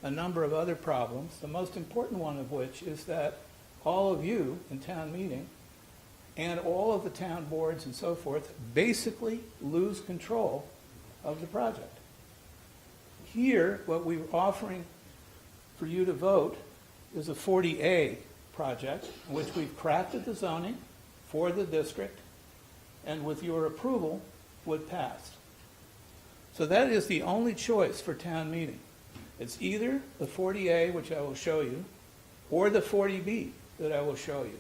a number of other problems, the most important one of which is that all of you in town meeting and all of the town boards and so forth basically lose control of the project. Here, what we're offering for you to vote is a 40A project in which we've crafted the zoning for the district and with your approval would pass. So that is the only choice for town meeting. It's either the 40A, which I will show you, or the 40B that I will show you.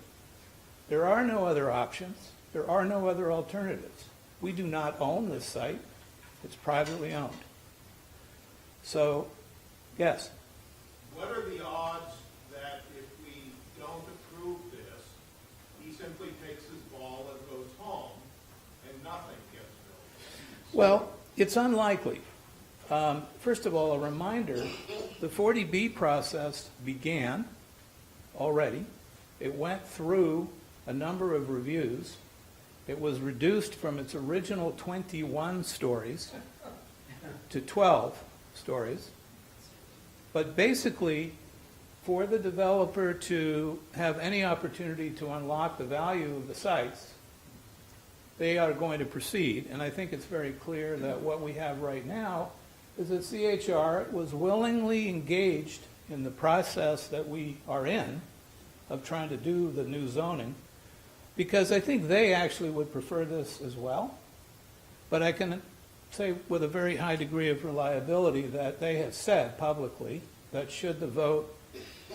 There are no other options. There are no other alternatives. We do not own this site. It's privately owned. So, yes? What are the odds that if we don't approve this, he simply takes his ball and goes home and nothing gets built? Well, it's unlikely. First of all, a reminder, the 40B process began already. It went through a number of reviews. It was reduced from its original 21 stories to 12 stories. But basically, for the developer to have any opportunity to unlock the value of the sites, they are going to proceed. And I think it's very clear that what we have right now is that CHR was willingly engaged in the process that we are in of trying to do the new zoning, because I think they actually would prefer this as well. But I can say with a very high degree of reliability that they have said publicly that should the vote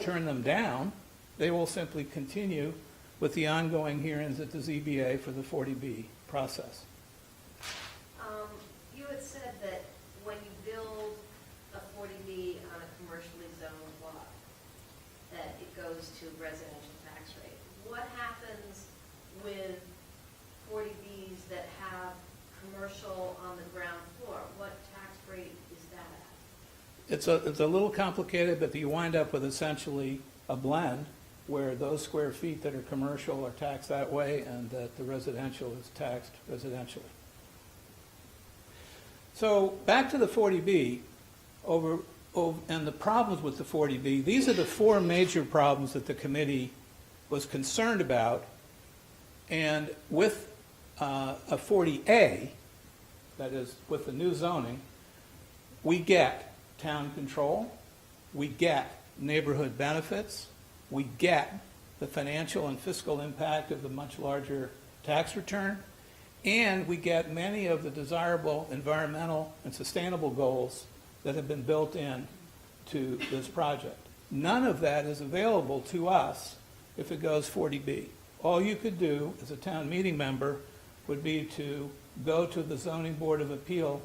turn them down, they will simply continue with the ongoing hearings at the ZBA for the 40B process. You had said that when you build a 40B on a commercially zoned lot, that it goes to residential tax rate. What happens with 40Bs that have commercial on the ground floor? What tax rate is that at? it's a little complicated, but you wind up with essentially a blend where those square feet that are commercial are taxed that way and that the residential is taxed residentially. So back to the 40B, and the problems with the 40B. These are the four major problems that the committee was concerned about. And with a 40A, that is with the new zoning, we get town control, we get neighborhood benefits, we get the financial and fiscal impact of the much larger tax return, and we get many of the desirable environmental and sustainable goals that have been built in to this project. None of that is available to us if it goes 40B. All you could do as a town meeting member would be to go to the Zoning Board of Appeal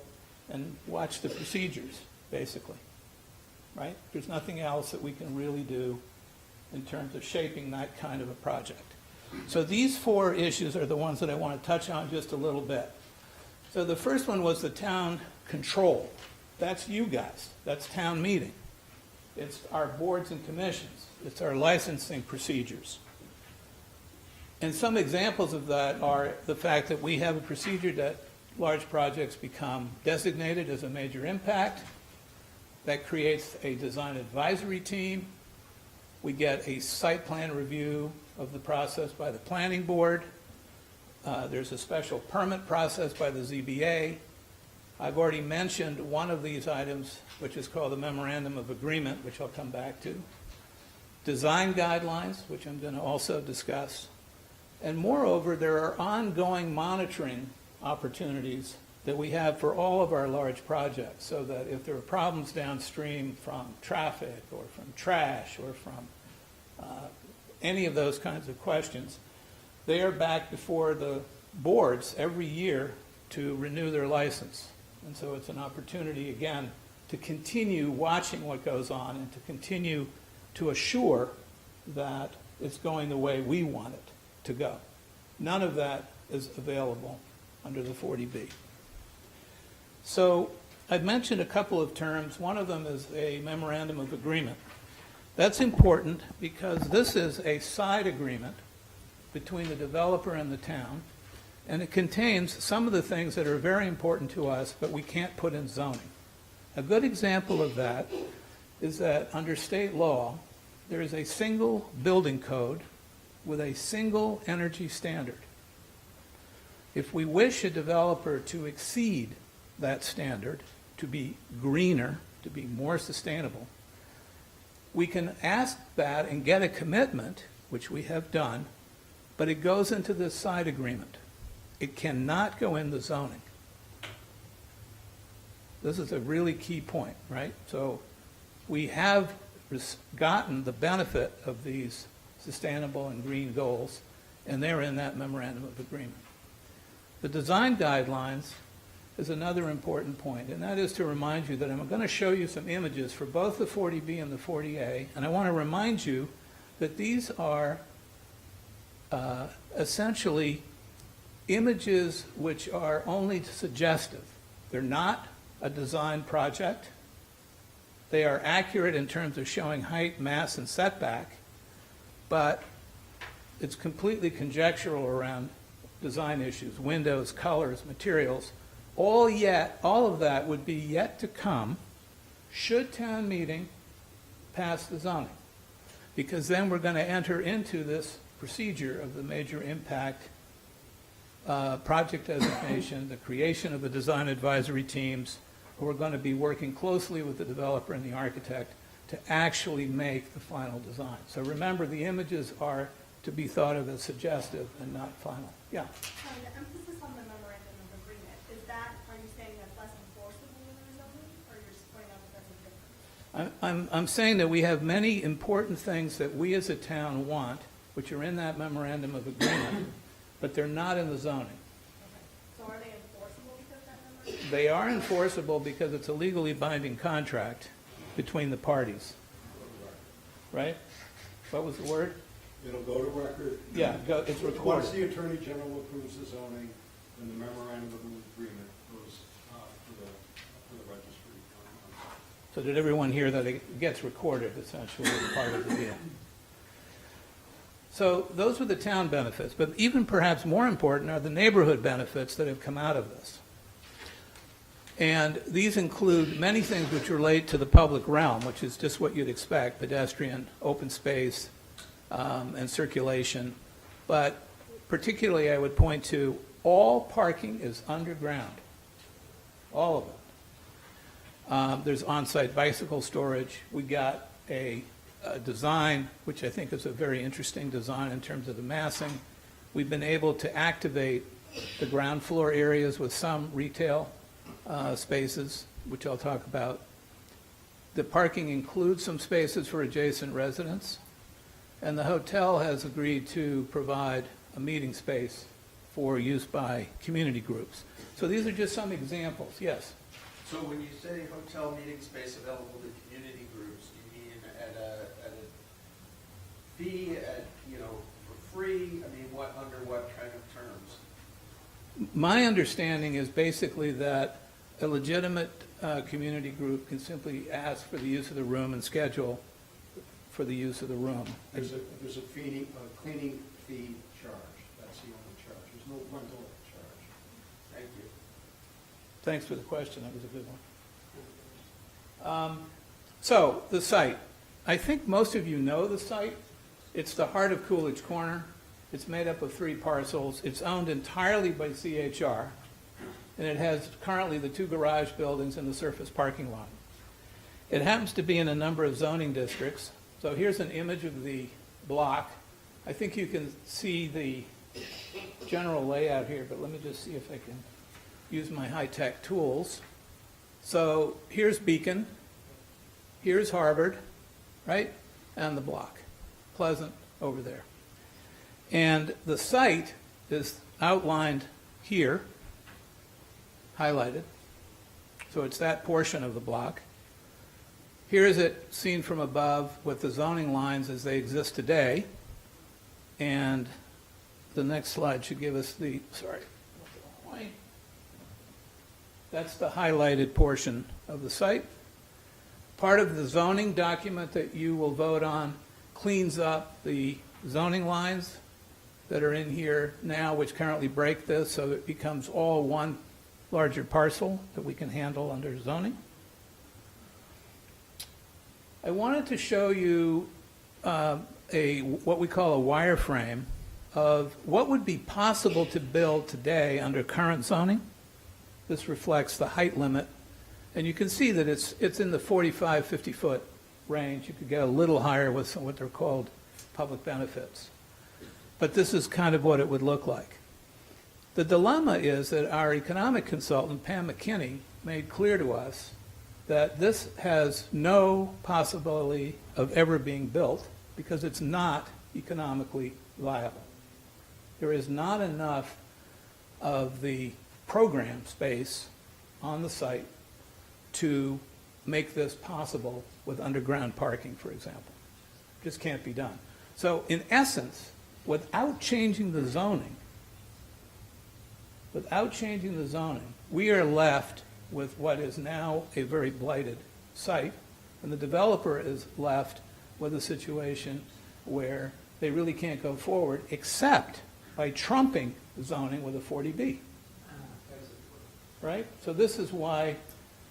and watch the procedures, basically, right? There's nothing else that we can really do in terms of shaping that kind of a project. So these four issues are the ones that I want to touch on just a little bit. So the first one was the town control. That's you guys. That's town meeting. It's our boards and commissions. It's our licensing procedures. And some examples of that are the fact that we have a procedure that large projects become designated as a major impact. That creates a design advisory team. We get a site plan review of the process by the planning board. There's a special permit process by the ZBA. I've already mentioned one of these items, which is called the Memorandum of Agreement, which I'll come back to. Design guidelines, which I'm going to also discuss. And moreover, there are ongoing monitoring opportunities that we have for all of our large projects, so that if there are problems downstream from traffic or from trash or from any of those kinds of questions, they are back before the boards every year to renew their license. And so it's an opportunity, again, to continue watching what goes on and to continue to assure that it's going the way we want it to go. None of that is available under the 40B. So I've mentioned a couple of terms. One of them is a memorandum of agreement. That's important because this is a side agreement between the developer and the town, and it contains some of the things that are very important to us, but we can't put in zoning. A good example of that is that under state law, there is a single building code with a single energy standard. If we wish a developer to exceed that standard, to be greener, to be more sustainable, we can ask that and get a commitment, which we have done, but it goes into this side agreement. It cannot go in the zoning. This is a really key point, right? So we have gotten the benefit of these sustainable and green goals, and they're in that memorandum of agreement. The design guidelines is another important point, and that is to remind you that I'm going to show you some images for both the 40B and the 40A, and I want to remind you that these are essentially images which are only suggestive. They're not a design project. They are accurate in terms of showing height, mass, and setback, but it's completely conjectural around design issues, windows, colors, materials. All of that would be yet to come should town meeting pass the zoning, because then we're going to enter into this procedure of the major impact project designation, the creation of the design advisory teams, who are going to be working closely with the developer and the architect to actually make the final design. So remember, the images are to be thought of as suggestive and not final. Yeah? The emphasis on the memorandum of agreement, is that, are you saying that's less enforceable in the zoning, or you're just pointing out that that's a difference? I'm saying that we have many important things that we as a town want, which are in that memorandum of agreement, but they're not in the zoning. So are they enforceable because that memorandum? They are enforceable because it's a legally binding contract between the parties. Right? What was the word? It'll go to record. Yeah, it's Once recorded. the Attorney General approves the zoning, then the memorandum of agreement goes to the registry. so that everyone here that it gets recorded essentially as part of the deal. So those are the town benefits, but even perhaps more important are the neighborhood benefits that have come out of this. And these include many things which relate to the public realm, which is just what you'd expect, pedestrian, open space, and circulation. But particularly I would point to all parking is underground, all of it. There's on-site bicycle storage. We got a design, which I think is a very interesting design in terms of the massing. We've been able to activate the ground floor areas with some retail spaces, which I'll talk about. The parking includes some spaces for adjacent residents, and the hotel has agreed to provide a meeting space for use by community groups. So these are just some examples. Yes? So when you say hotel meeting space available to community groups, do you mean at a fee, for free? I mean, under what kind of terms? My understanding is basically that a legitimate community group can simply ask for the use of the room and schedule for the use of the room. There's a cleaning fee charge. That's the only charge. There's no rental charge. Thank you. Thanks for the question. That was a good one. So the site. I think most of you know the site. It's the heart of Coolidge Corner. It's made up of 3 parcels. It's owned entirely by CHR, and it has currently the 2 garage buildings and the surface parking lot. It happens to be in a number of zoning districts. So here's an image of the block. I think you can see the general layout here, but let me just see if I can use my high-tech tools. So here's Beacon, here's Harvard, right, and the block. Pleasant over there. And the site is outlined here, highlighted. So it's that portion of the block. Here is it seen from above with the zoning lines as they exist today. And the next slide should give us the, that's the highlighted portion of the site. Part of the zoning document that you will vote on cleans up the zoning lines that are in here now, which currently break this, so it becomes all one larger parcel that we can handle under zoning. I wanted to show you what we call a wireframe of what would be possible to build today under current zoning. This reflects the height limit, and you can see that it's in the 45, 50-foot range. You could get a little higher with what they're called public benefits. But this is kind of what it would look like. The dilemma is that our economic consultant, Pam McKinney, made clear to us that this has no possibility of ever being built because it's not economically viable. There is not enough of the program space on the site to make this possible with underground parking, for example. Just can't be done. So in essence, without changing the zoning, we are left with what is now a very blighted site, and the developer is left with a situation where they really can't go forward except by trumping zoning with a 40B. Right? So this is why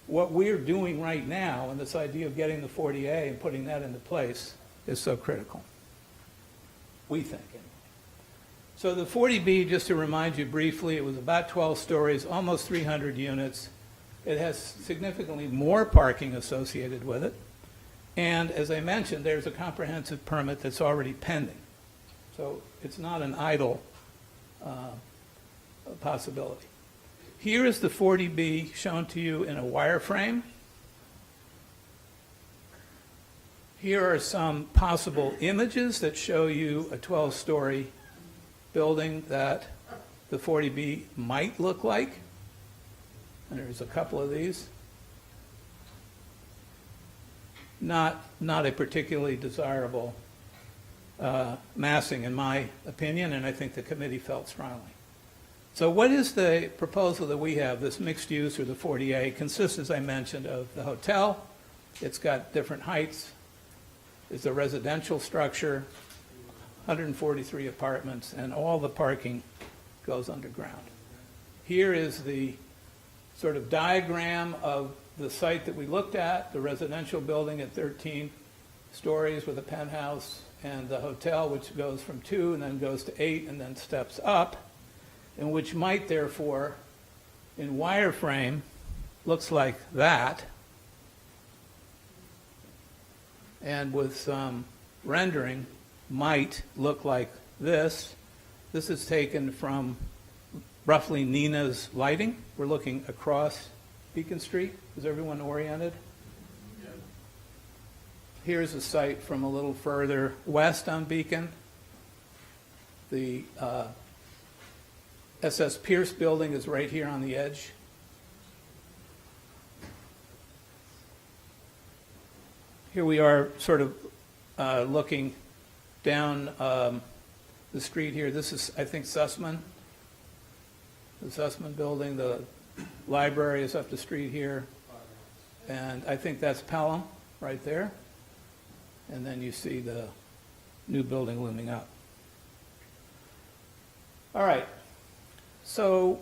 what we're doing right now, and this idea of getting the 40A and putting that into place, is so critical. We think, anyway. So the 40B, just to remind you briefly, it was about 12 stories, almost 300 units. It has significantly more parking associated with it. And as I mentioned, there's a comprehensive permit that's already pending. So it's not an idle possibility. Here is the 40B shown to you in a wireframe. Here are some possible images that show you a 12-story building that the 40B might look like. And there's a couple of these. Not a particularly desirable massing, in my opinion, and I think the committee felt strongly. So what is the proposal that we have, this mixed use or the 40A? It consists, as I mentioned, of the hotel, It's got different heights. It's a residential structure, 143 apartments, and all the parking goes underground. Here is the sort of diagram of the site that we looked at, the residential building at 13 stories with a penthouse, and the hotel, which goes from 2 and then goes to 8 and then steps up, and which might therefore, in wireframe, looks like that. And with some rendering, might look like this. This is taken from roughly Nina's lighting. We're looking across Beacon Street. Is everyone oriented? Yeah. Here's a site from a little further west on Beacon. The SS Pierce building is right here on the edge. Here we are sort of looking down the street here. This is, I think, Sussman. The Sussman building. The library is up the street here. And I think that's Pelham right there. And then you see the new building looming up. All right. So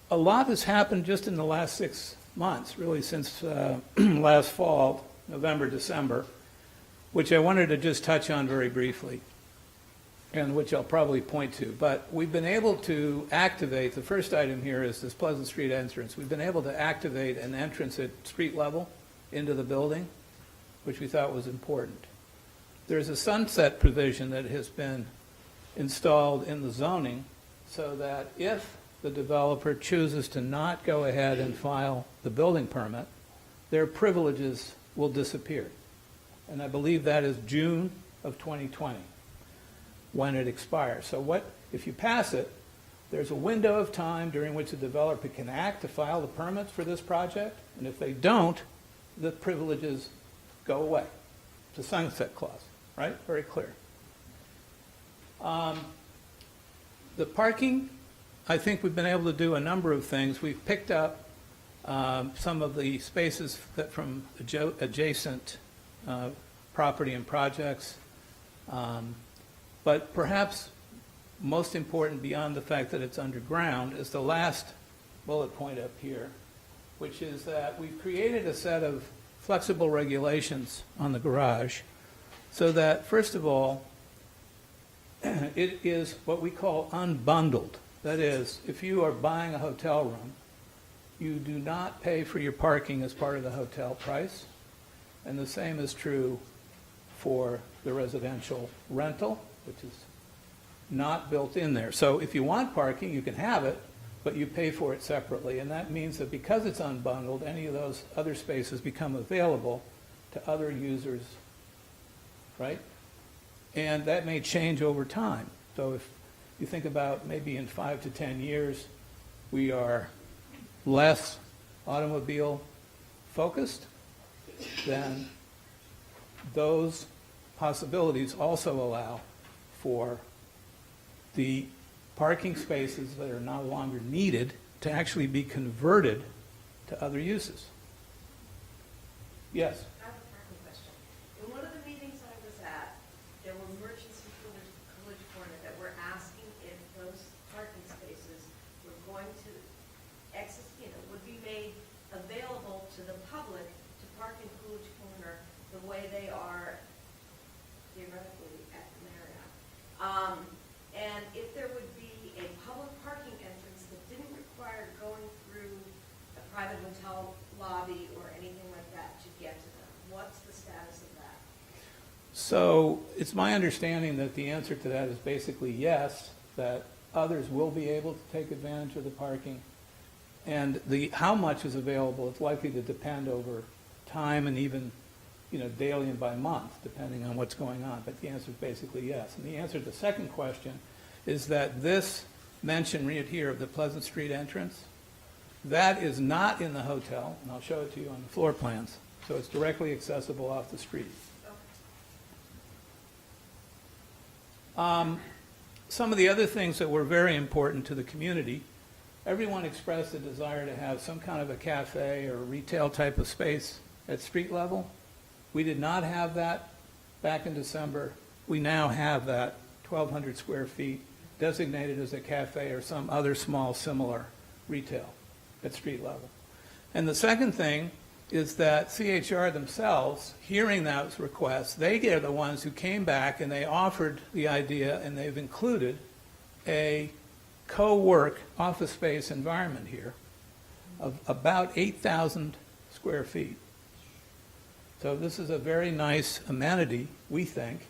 a lot has happened just in the last 6 months, really since last fall, November, December, which I wanted to just touch on very briefly, and which I'll probably point to. But we've been able to activate, the first item here is this Pleasant Street entrance. We've been able to activate an entrance at street level into the building, which we thought was important. There's a sunset provision that has been installed in the zoning so that if the developer chooses to not go ahead and file the building permit, their privileges will disappear. And I believe that is June of 2020 when it expires. So what, if you pass it, there's a window of time during which the developer can act to file the permits for this project, and if they don't, the privileges go away. It's a sunset clause, right? Very clear. The parking, I think we've been able to do a number of things. We've picked up some of the spaces that from adjacent property and projects. But perhaps most important beyond the fact that it's underground is the last bullet point up here, which is that we've created a set of flexible regulations on the garage so that, first of all, it is what we call unbundled. That is, if you are buying a hotel room, you do not pay for your parking as part of the hotel price. And the same is true for the residential rental, which is not built in there. So if you want parking, you can have it, but you pay for it separately. And that means that because it's unbundled, any of those other spaces become available to other users, right? And that may change over time. So if you think about maybe in 5 to 10 years, we are less automobile focused, then those possibilities also allow for the parking spaces that are no longer needed to actually be converted to other uses. Yes? I have a parking question. In one of the meetings I was at, there were merchants in Coolidge Corner that were asking if those parking spaces were going to would be made available to the public to park in Coolidge Corner the way they are theoretically at the Marriott. And if there would be a public parking entrance that didn't require going through a private hotel lobby or anything like that to get to them, what's the status of that? So it's my understanding that the answer to that is basically yes, that others will be able to take advantage of the parking. And how much is available, it's likely to depend over time and even, daily and by month, depending on what's going on. But the answer is basically yes. And the answer to the second question is that this mention right here of the Pleasant Street entrance, that is not in the hotel, and I'll show it to you on the floor plans. So it's directly accessible off the street. Some of the other things that were very important to the community, everyone expressed a desire to have some kind of a cafe or retail type of space at street level. We did not have that back in December. We now have that 1,200 square feet designated as a cafe or some other small similar retail at street level. And the second thing is that CHR themselves, hearing those requests, they are the ones who came back and they offered the idea, and they've included a co-work office space environment here of about 8,000 square feet. So this is a very nice amenity, we think,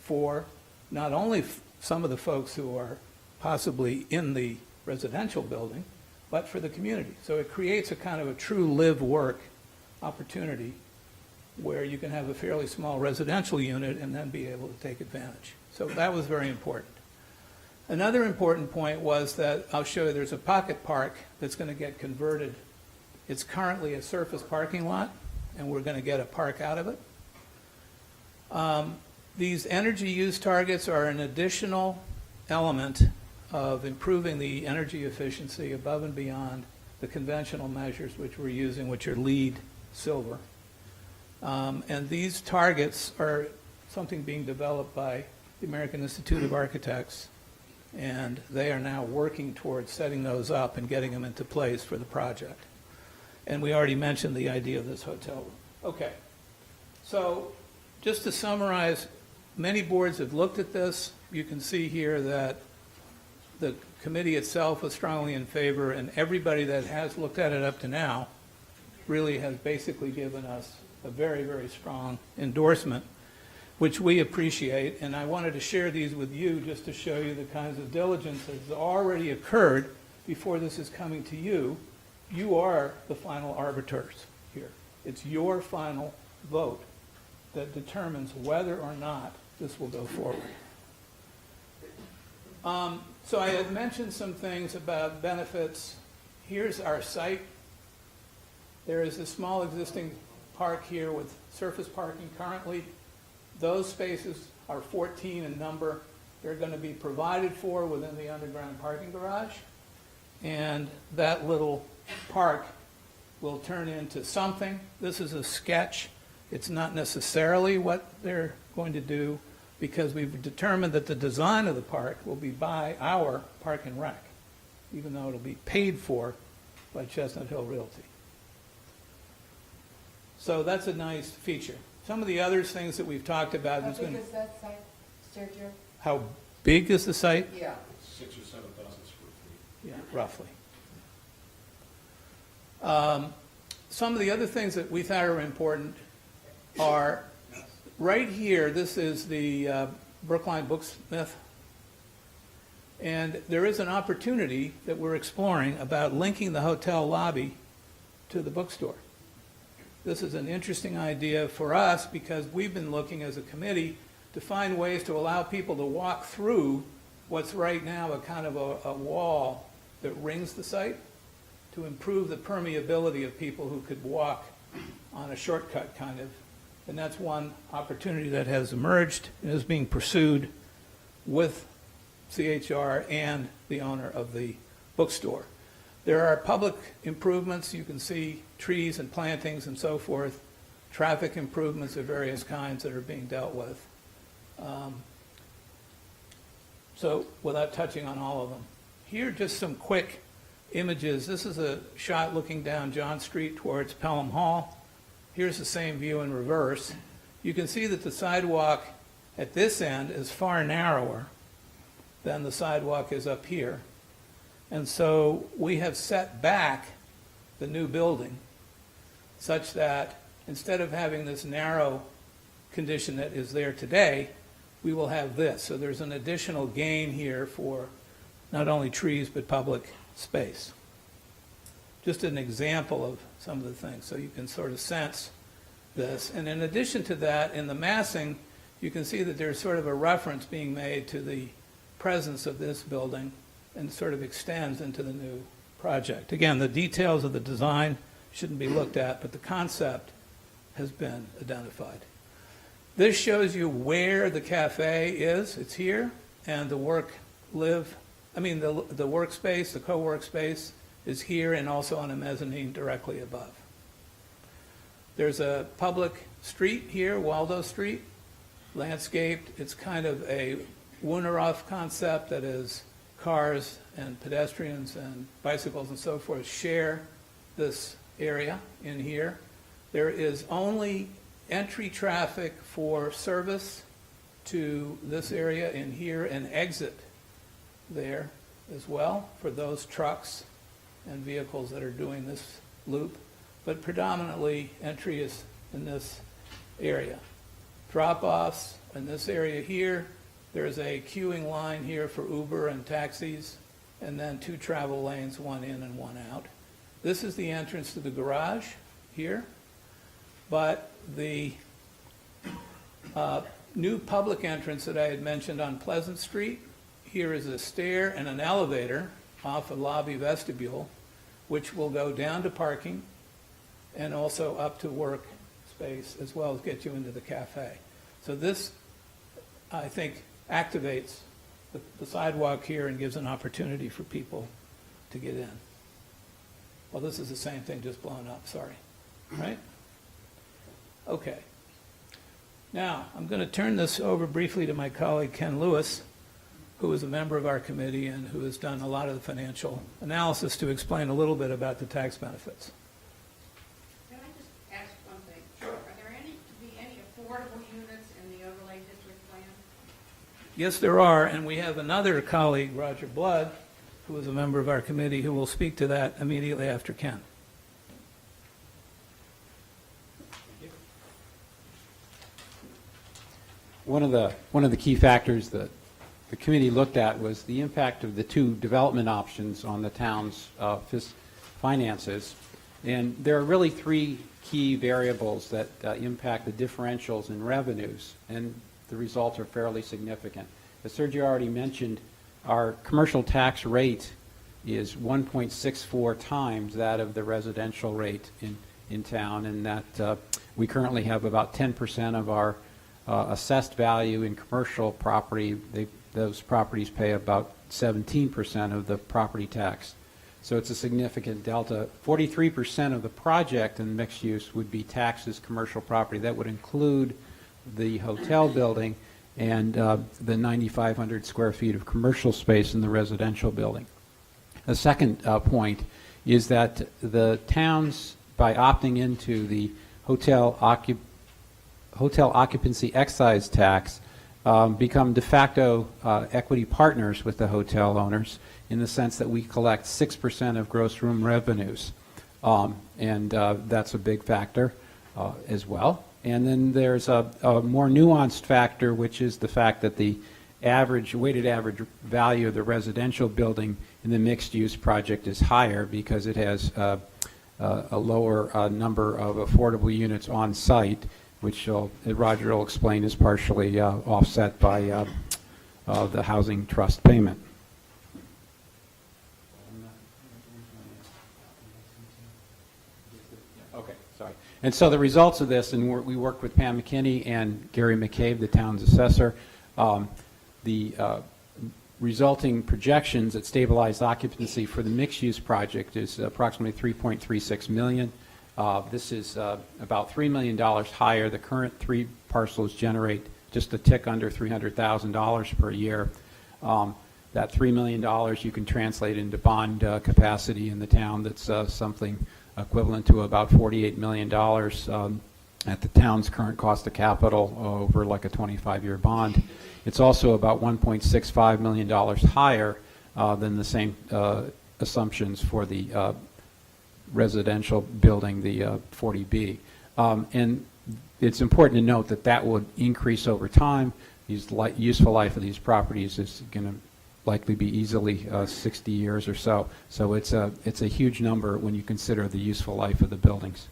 for not only some of the folks who are possibly in the residential building, but for the community. So it creates a kind of a true live-work opportunity where you can have a fairly small residential unit and then be able to take advantage. So that was very important. Another important point was that, I'll show you, there's a pocket park that's going to get converted. It's currently a surface parking lot, and we're going to get a park out of it. These energy use targets are an additional element of improving the energy efficiency above and beyond the conventional measures which we're using, which are lead, silver. And these targets are something being developed by the American Institute of Architects, and they are now working towards setting those up and getting them into place for the project. And we already mentioned the idea of this hotel room. Okay, so just to summarize, many boards have looked at this. You can see here that the committee itself was strongly in favor, and everybody that has looked at it up to now really has basically given us a very, very strong endorsement, which we appreciate. And I wanted to share these with you just to show you the kinds of diligence that has already occurred before this is coming to you. You are the final arbiters here. It's your final vote that determines whether or not this will go forward. So I had mentioned some things about benefits. Here's our site. There is a small existing park here with surface parking currently. Those spaces are 14 in number. They're going to be provided for within the underground parking garage. And that little park will turn into something. This is a sketch. It's not necessarily what they're going to do, because we've determined that the design of the park will be by our Park and Rec, even though it'll be paid for by Chestnut Hill Realty. So that's a nice feature. Some of the other things that we've talked about. How big is that site, Sergio? How big is the site? Yeah. 6,000 or 7,000 square feet. Yeah, roughly. Some of the other things that we thought are important are right here. This is the Brookline Booksmith. And there is an opportunity that we're exploring about linking the hotel lobby to the bookstore. This is an interesting idea for us because we've been looking as a committee to find ways to allow people to walk through what's right now a kind of a wall that rings the site, to improve the permeability of people who could walk on a shortcut kind of. And that's one opportunity that has emerged and is being pursued with CHR and the owner of the bookstore. There are public improvements. You can see trees and plantings and so forth, traffic improvements of various kinds that are being dealt with. So without touching on all of them. Here are just some quick images. This is a shot looking down John Street towards Pelham Hall. Here's the same view in reverse. You can see that the sidewalk at this end is far narrower than the sidewalk is up here. And so we have set back the new building such that instead of having this narrow condition that is there today, we will have this. So there's an additional gain here for not only trees but public space. Just an example of some of the things, so you can sort of sense this. And in addition to that, in the massing, you can see that there's sort of a reference being made to the presence of this building and sort of extends into the new project. Again, the details of the design shouldn't be looked at, but the concept has been identified. This shows you where the cafe is. It's here, and the workspace, the co-work space is here and also on a mezzanine directly above. There's a public street here, Waldo Street, landscaped. It's kind of a Wunderhoff concept that is cars and pedestrians and bicycles and so forth share this area in here. There is only entry traffic for service to this area in here and exit there as well for those trucks and vehicles that are doing this loop. But predominantly entry is in this area. Drop-offs in this area here. There's a queuing line here for Uber and taxis, and then 2 travel lanes, one in and one out. This is the entrance to the garage here, but the new public entrance that I had mentioned on Pleasant Street, here is a stair and an elevator off a lobby vestibule, which will go down to parking and also up to work space, as well as get you into the cafe. So this, I think, activates the sidewalk here and gives an opportunity for people to get in. Well, this is the same thing, just blown up, sorry. Right? Okay. Now, I'm going to turn this over briefly to my colleague Ken Lewis, who is a member of our committee and who has done a lot of the financial analysis to explain a little bit about the tax benefits. Can I just ask one thing? Sure. Are there any affordable units in the overlay district plan? Yes, there are, and we have another colleague, Roger Blood, who is a member of our committee, who will speak to that immediately after Ken. One of the key factors that the committee looked at was the impact of the 2 development options on the town's finances. And there are really 3 key variables that impact the differentials in revenues, and the results are fairly significant. As Sergio already mentioned, our commercial tax rate is 1.64 times that of the residential rate in town, and that we currently have about 10% of our assessed value in commercial property. Those properties pay about 17% of the property tax. So it's a significant delta. 43% of the project in mixed use would be taxed as commercial property. That would include the hotel building and the 9,500 square feet of commercial space in the residential building. The second point is that the towns, by opting into the hotel occupancy excise tax, become de facto equity partners with the hotel owners in the sense that we collect 6% of gross room revenues. And that's a big factor as well. And then there's a more nuanced factor, which is the fact that the weighted average value of the residential building in the mixed-use project is higher because it has a lower number of affordable units on site, which Roger will explain is partially offset by the housing trust payment. Okay, sorry. And so the results of this, and we worked with Pam McKinney and Gary McCabe, the town's assessor. The resulting projections at stabilized occupancy for the mixed-use project is approximately $3.36 million. This is about $3 million higher. The current 3 parcels generate just a tick under $300,000 per year. That $3 million you can translate into bond capacity in the town. That's something equivalent to about $48 million at the town's current cost of capital over like a 25-year bond. It's also about $1.65 million higher than the same assumptions for the residential building, the 40B. And it's important to note that that would increase over time. The useful life of these properties is going to likely be easily 60 years or so. So it's a huge number when you consider the useful life of the buildings.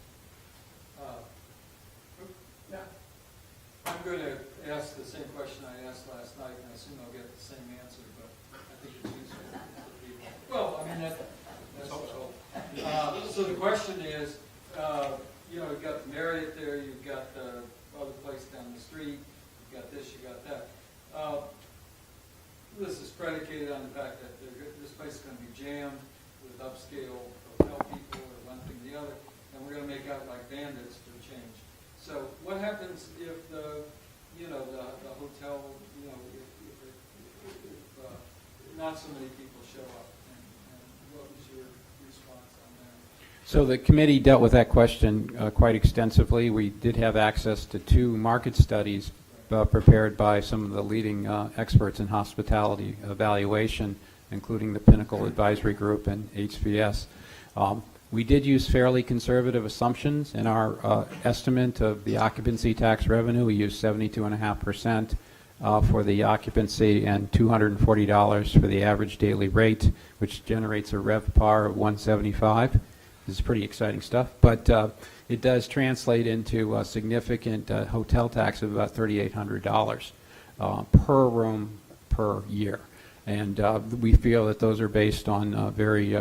I'm going to ask the same question I asked last night, and I assume I'll get the same answer, but I think it's useful for people. Well, I mean, that's all. So the question is, you've got the Marriott there, you've got the other place down the street, you've got this, you got that. This is predicated on the fact that this place is going to be jammed with upscale hotel people or one thing or the other. and we're gonna make out like bandits for a change. So what happens if the hotel, if not so many people show up, and what was your response on that? So the committee dealt with that question quite extensively. We did have access to 2 market studies prepared by some of the leading experts in hospitality evaluation, including the Pinnacle Advisory Group and HVS. We did use fairly conservative assumptions in our estimate of the occupancy tax revenue. We used 72.5% for the occupancy and $240 for the average daily rate, which generates a RevPAR of 175. This is pretty exciting stuff, but it does translate into a significant hotel tax of about $3,800 per room per year. And we feel that those are based on very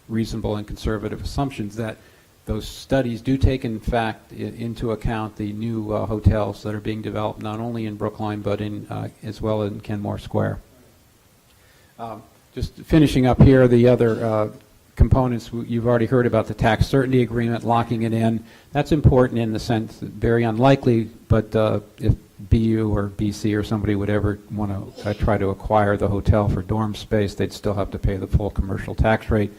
reasonable and conservative assumptions, that those studies do take, in fact, into account the new hotels that are being developed not only in Brookline but in as well in Kenmore Square. Just finishing up here, the other components, you've already heard about the tax certainty agreement, locking it in. That's important in the sense that very unlikely, but if BU or BC or somebody would ever want to try to acquire the hotel for dorm space, they'd still have to pay the full commercial tax rate.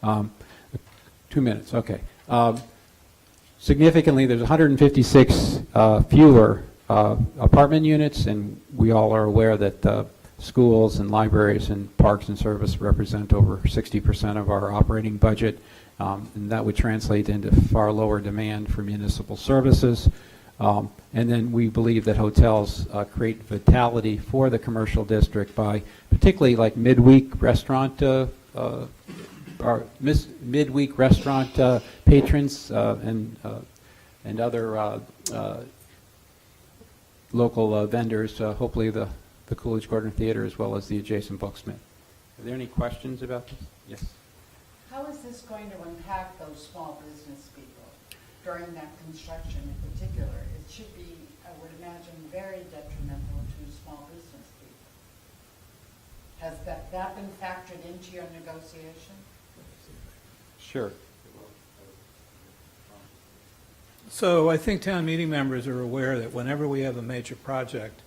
2 minutes, okay. Significantly, there's 156 fewer apartment units, and we all are aware that schools and libraries and parks and service represent over 60% of our operating budget, and that would translate into far lower demand for municipal services. And then we believe that hotels create vitality for the commercial district by particularly like midweek restaurant midweek restaurant patrons and other local vendors, hopefully the Coolidge Gardner Theater as well as the adjacent Booksmith. Are there any questions about this? Yes. How is this going to impact those small business people during that construction in particular? It should be, I would imagine, very detrimental to small business people. Has that been factored into your negotiation? Sure. So I think town meeting members are aware that whenever we have a major project,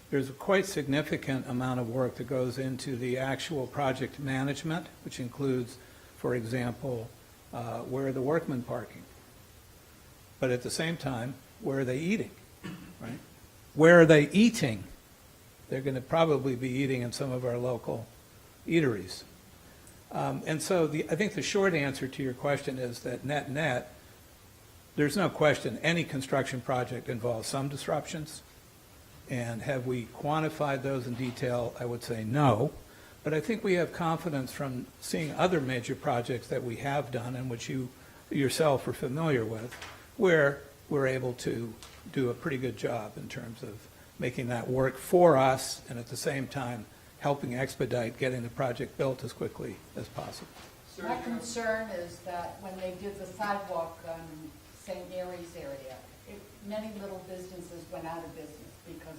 there's a quite significant amount of work that goes into the actual project management, which includes, for example, where are the workmen parking? But at the same time, where are they eating, right? Where are they eating? They're going to probably be eating in some of our local eateries. And so I think the short answer to your question is that net, there's no question any construction project involves some disruptions. And have we quantified those in detail? I would say no. But I think we have confidence from seeing other major projects that we have done and which you yourself are familiar with, where we're able to do a pretty good job in terms of making that work for us and at the same time helping expedite getting the project built as quickly as possible. My concern is that when they did the sidewalk on St. Mary's area, many little businesses went out of business because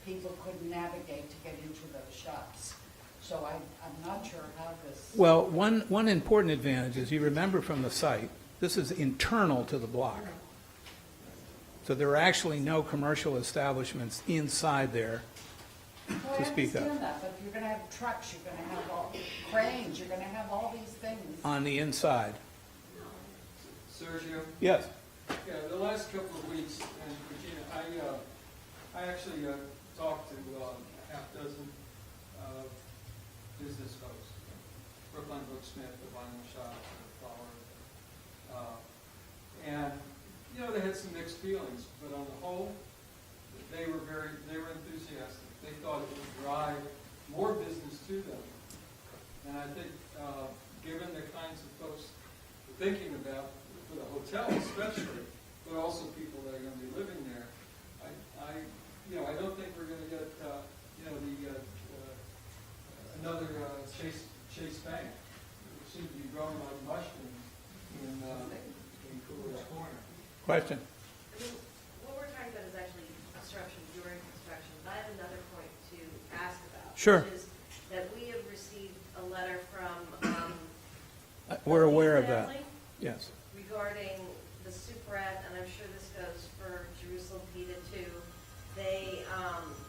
people couldn't navigate to get into those shops. So I'm not sure how this... Well, one important advantage is you remember from the site, this is internal to the block. So there are actually no commercial establishments inside there to speak of. I understand that, but you're going to have trucks, you're going to have all cranes, you're going to have all these things. On the inside. Sergio? Yes. Yeah, the last couple of weeks, and Regina, I actually talked to a half dozen business folks, Brookline Booksmith, the vinyl shop, the flower, and they had some mixed feelings, but on the whole, they were enthusiastic. They thought it would drive more business to them, and I think given the kinds of folks we're thinking about for the hotel especially, but also people that are going to be living there, I don't think we're going to get another Chase Bank. It seems to be growing like mushrooms in Coolidge Corner. Question. What we're talking about is actually disruption during construction. But I have another point to ask about. Sure. Which is that we have received a letter from We're aware of that. family Yes. regarding Superette, and I'm sure this goes for Jerusalem PETA too, they,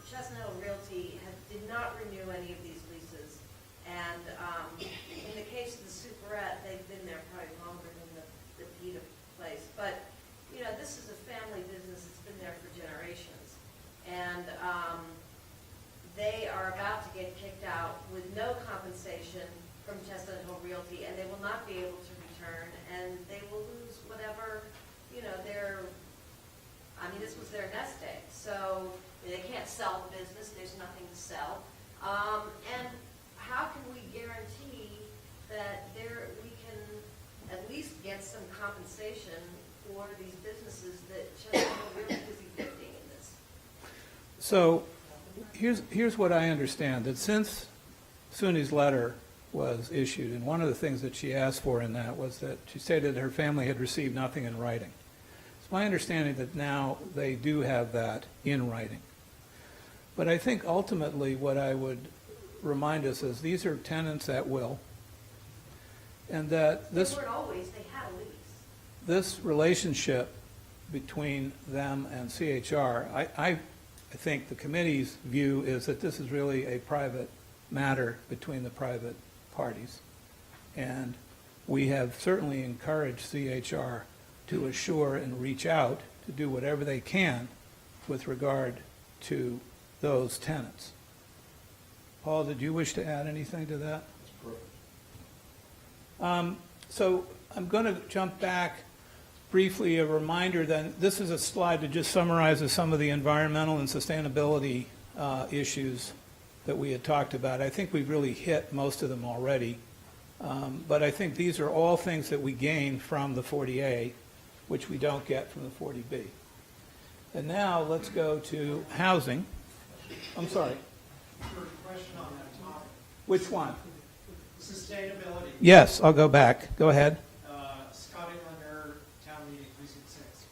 Chestnut Hill Realty did not renew any of these leases. And in the case of the Superette, they've been there probably longer than the PETA place. But, you know, this is a family business that's been there for generations. And they are about to get kicked out with no compensation from Chestnut Hill Realty, and they will not be able to return, and they will lose whatever, you know, this was their nest egg. So they can't sell the business, there's nothing to sell. And how can we guarantee that we can at least get some compensation for these businesses that Chestnut Hill Realty is evicting in this? So here's what I understand, that since Suni's letter was issued, and one of the things that she asked for in that was that she stated that her family had received nothing in writing. It's my understanding that now they do have that in writing. But I think ultimately what I would remind us is these are tenants at will, and that They weren't always, they had a lease. this relationship between them and CHR, I think the committee's view is that this is really a private matter between the private parties. And we have certainly encouraged CHR to assure and reach out to do whatever they can with regard to those tenants. Paul, did you wish to add anything to that? That's perfect. So I'm going to jump back briefly, a reminder that this is a slide that just summarizes some of the environmental and sustainability issues that we had talked about. I think we've really hit most of them already. But I think these are all things that we gain from the 40A, which we don't get from the 40B. And now let's go to housing. I'm sorry. Short question on that topic. Which one? Sustainability. Yes, I'll go back. Go ahead. Scott Englander, Town Meeting Precinct 6.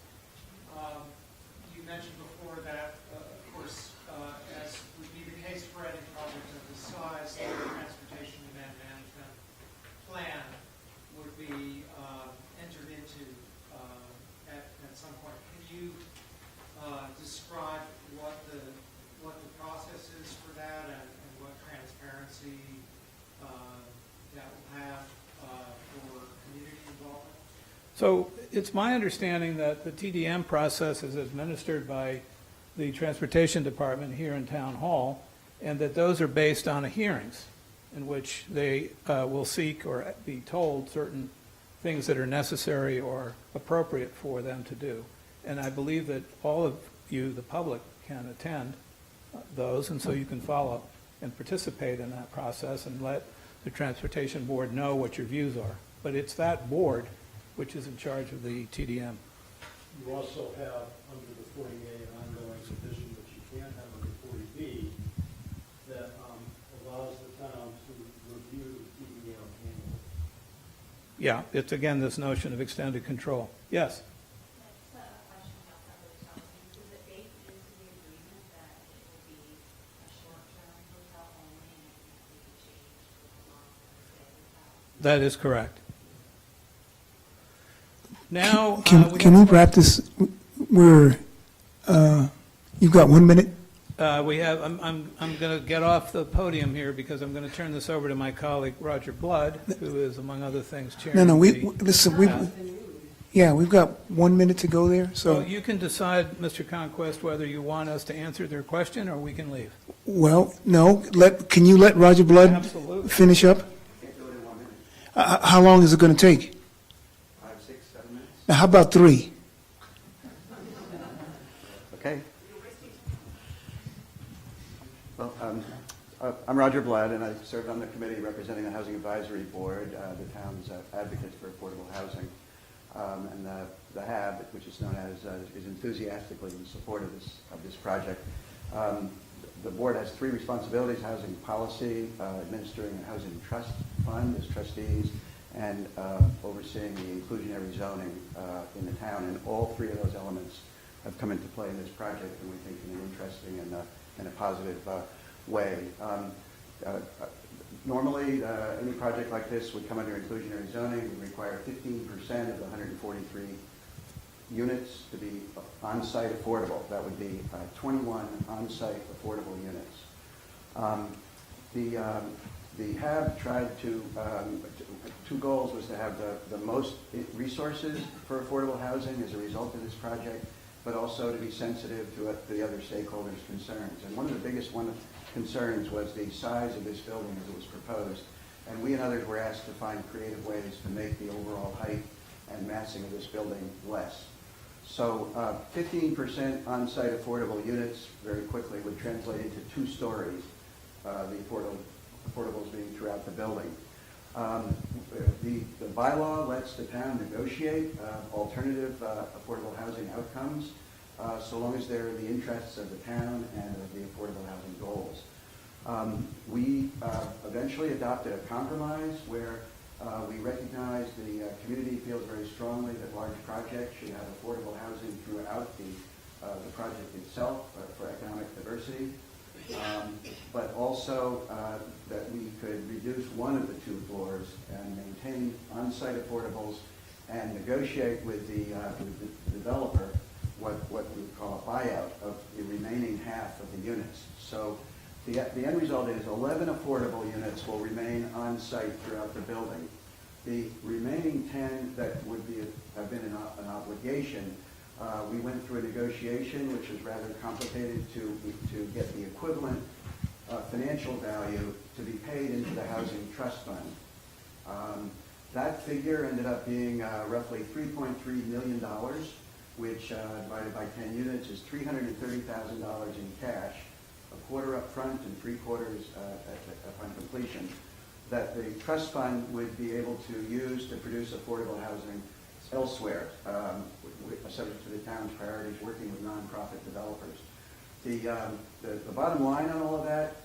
You mentioned before that, of course, as would be the case for any project of this size, the transportation demand management plan would be entered into at some point. Can you describe what the process is for that and what transparency that will have for community involvement? So it's my understanding that the TDM process is administered by the Transportation Department here in Town Hall, and that those are based on hearings in which they will seek or be told certain things that are necessary or appropriate for them to do. And I believe that all of you, the public, can attend those, and so you can follow and participate in that process and let the Transportation Board know what your views are. But it's that board which is in charge of the TDM. You also have, under the 40A, an ongoing provision which you can't have under 40B that allows the town to review the TDM annually. Yeah, it's again this notion of extended control. Yes? That's a question about that hotel. Is it baked into the agreement that it will be a short-term hotel only and it can be changed to a long-term stay hotel? That is correct. Now, Can we wrap this, you've got 1 minute? we have. I'm going to get off the podium here because I'm going to turn this over to my colleague Roger Blood, who is, among other things, chairing. No, the- listen, we've got 1 minute to go there, So so, you can decide, Mr. Conquest, whether you want us to answer their question or we can leave. well, no, can you let Roger Blood Absolutely. finish up? Can't do it in 1 minute. How long is it going to take? 5, 6, 7 minutes. Now, how about 3? Okay. Well, I'm Roger Blatt, and I serve on the committee representing the Housing Advisory Board, the town's advocates for affordable housing. And the HAB, which is known as, is enthusiastically in support of this project. The board has 3 responsibilities: housing policy, administering a housing trust fund as trustees, and overseeing the inclusionary zoning in the town. And all 3 of those elements have come into play in this project, and we think in an interesting and a positive way. Normally, any project like this would come under inclusionary zoning. We require 15% of the 143 units to be on-site affordable. That would be 21 on-site affordable units. The HAB tried to, two goals was to have the most resources for affordable housing as a result of this project, but also to be sensitive to the other stakeholders' concerns. And one of the biggest concerns was the size of this building as it was proposed. And we and others were asked to find creative ways to make the overall height and massing of this building less. So 15% on-site affordable units very quickly would translate into 2 stories, the affordables being throughout the building. The bylaw lets the town negotiate alternative affordable housing outcomes so long as they're in the interests of the town and of the affordable housing goals. We eventually adopted a compromise where we recognize the community feels very strongly that large projects should have affordable housing throughout the project itself for economic diversity, but also that we could reduce one of the 2 floors and maintain on-site affordables and negotiate with the developer what we call a buyout of the remaining half of the units. So the end result is 11 affordable units will remain on-site throughout the building. The remaining 10 that have been an obligation, we went through a negotiation which was rather complicated to get the equivalent financial value to be paid into the Housing Trust Fund. That figure ended up being roughly $3.3 million, which divided by 10 units is $330,000 in cash, a quarter up front and 3/4 upon completion, that the trust fund would be able to use to produce affordable housing elsewhere, subject to the town's priorities, working with nonprofit developers. The bottom line on all of that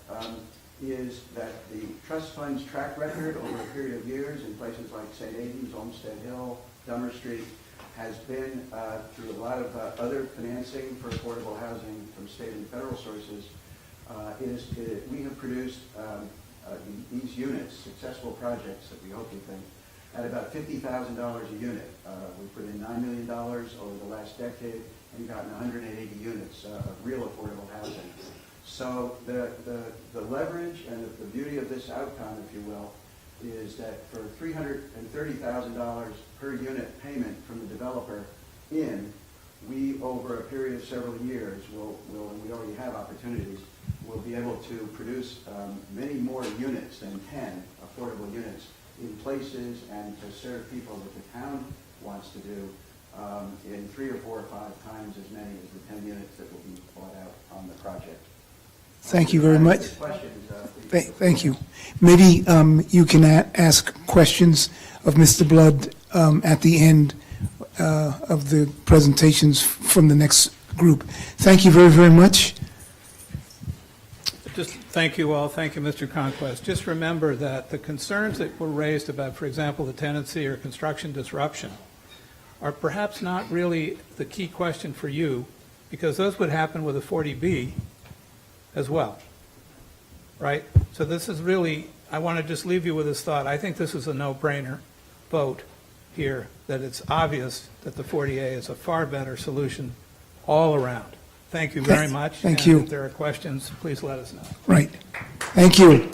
is that the trust fund's track record over a period of years in places like St. Aidan's, Olmsted Hill, Dummer Street, has been through a lot of other financing for affordable housing from state and federal sources, we have produced these units, successful projects that we hope you think, at about $50,000 a unit. We put in $9 million over the last decade and gotten 180 units of real affordable housing. So the leverage and the beauty of this outcome, if you will, is that for $330,000 per unit payment from the developer we, over a period of several years, and we already have opportunities, will be able to produce many more units than 10 affordable units in places and to serve people that the town wants to do in 3 or 4 or 5 times as many as the 10 units that will be bought out on the project. Thank you very much. Questions? Thank you. Maybe you can ask questions of Mr. Blood at the end of the presentations from the next group. Thank you very, very much. Just thank you all. Thank you, Mr. Conquest. Just remember that the concerns that were raised about, for example, the tenancy or construction disruption are perhaps not really the key question for you, because those would happen with a 40B as well, right? So this is really, I want to just leave you with this thought. I think this is a no-brainer vote here, that it's obvious that the 40A is a far better solution all around. Thank you very much. Thank you. If there are questions, please let us know. Right. Thank you.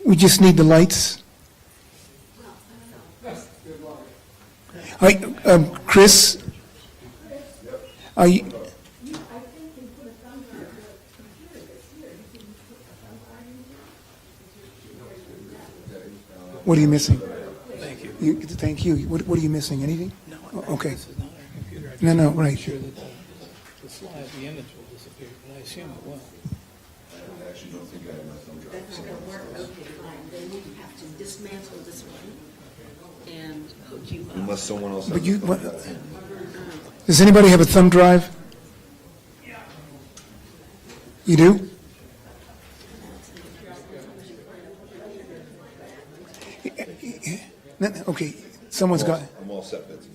We just need the lights. All right, Chris, are you? What are you missing? Thank you. Thank you. What are you missing? Anything? No, Okay. this is not our computer. I just No, want to right. make sure that the slide, the image will disappear, but I assume it will. That's going to work, okay, fine. Then we have to dismantle this one and hook you up. Unless someone else But has you, a what, thumb. does anybody have a thumb drive? You do? No, okay, someone's got, I'm all set, Betsy.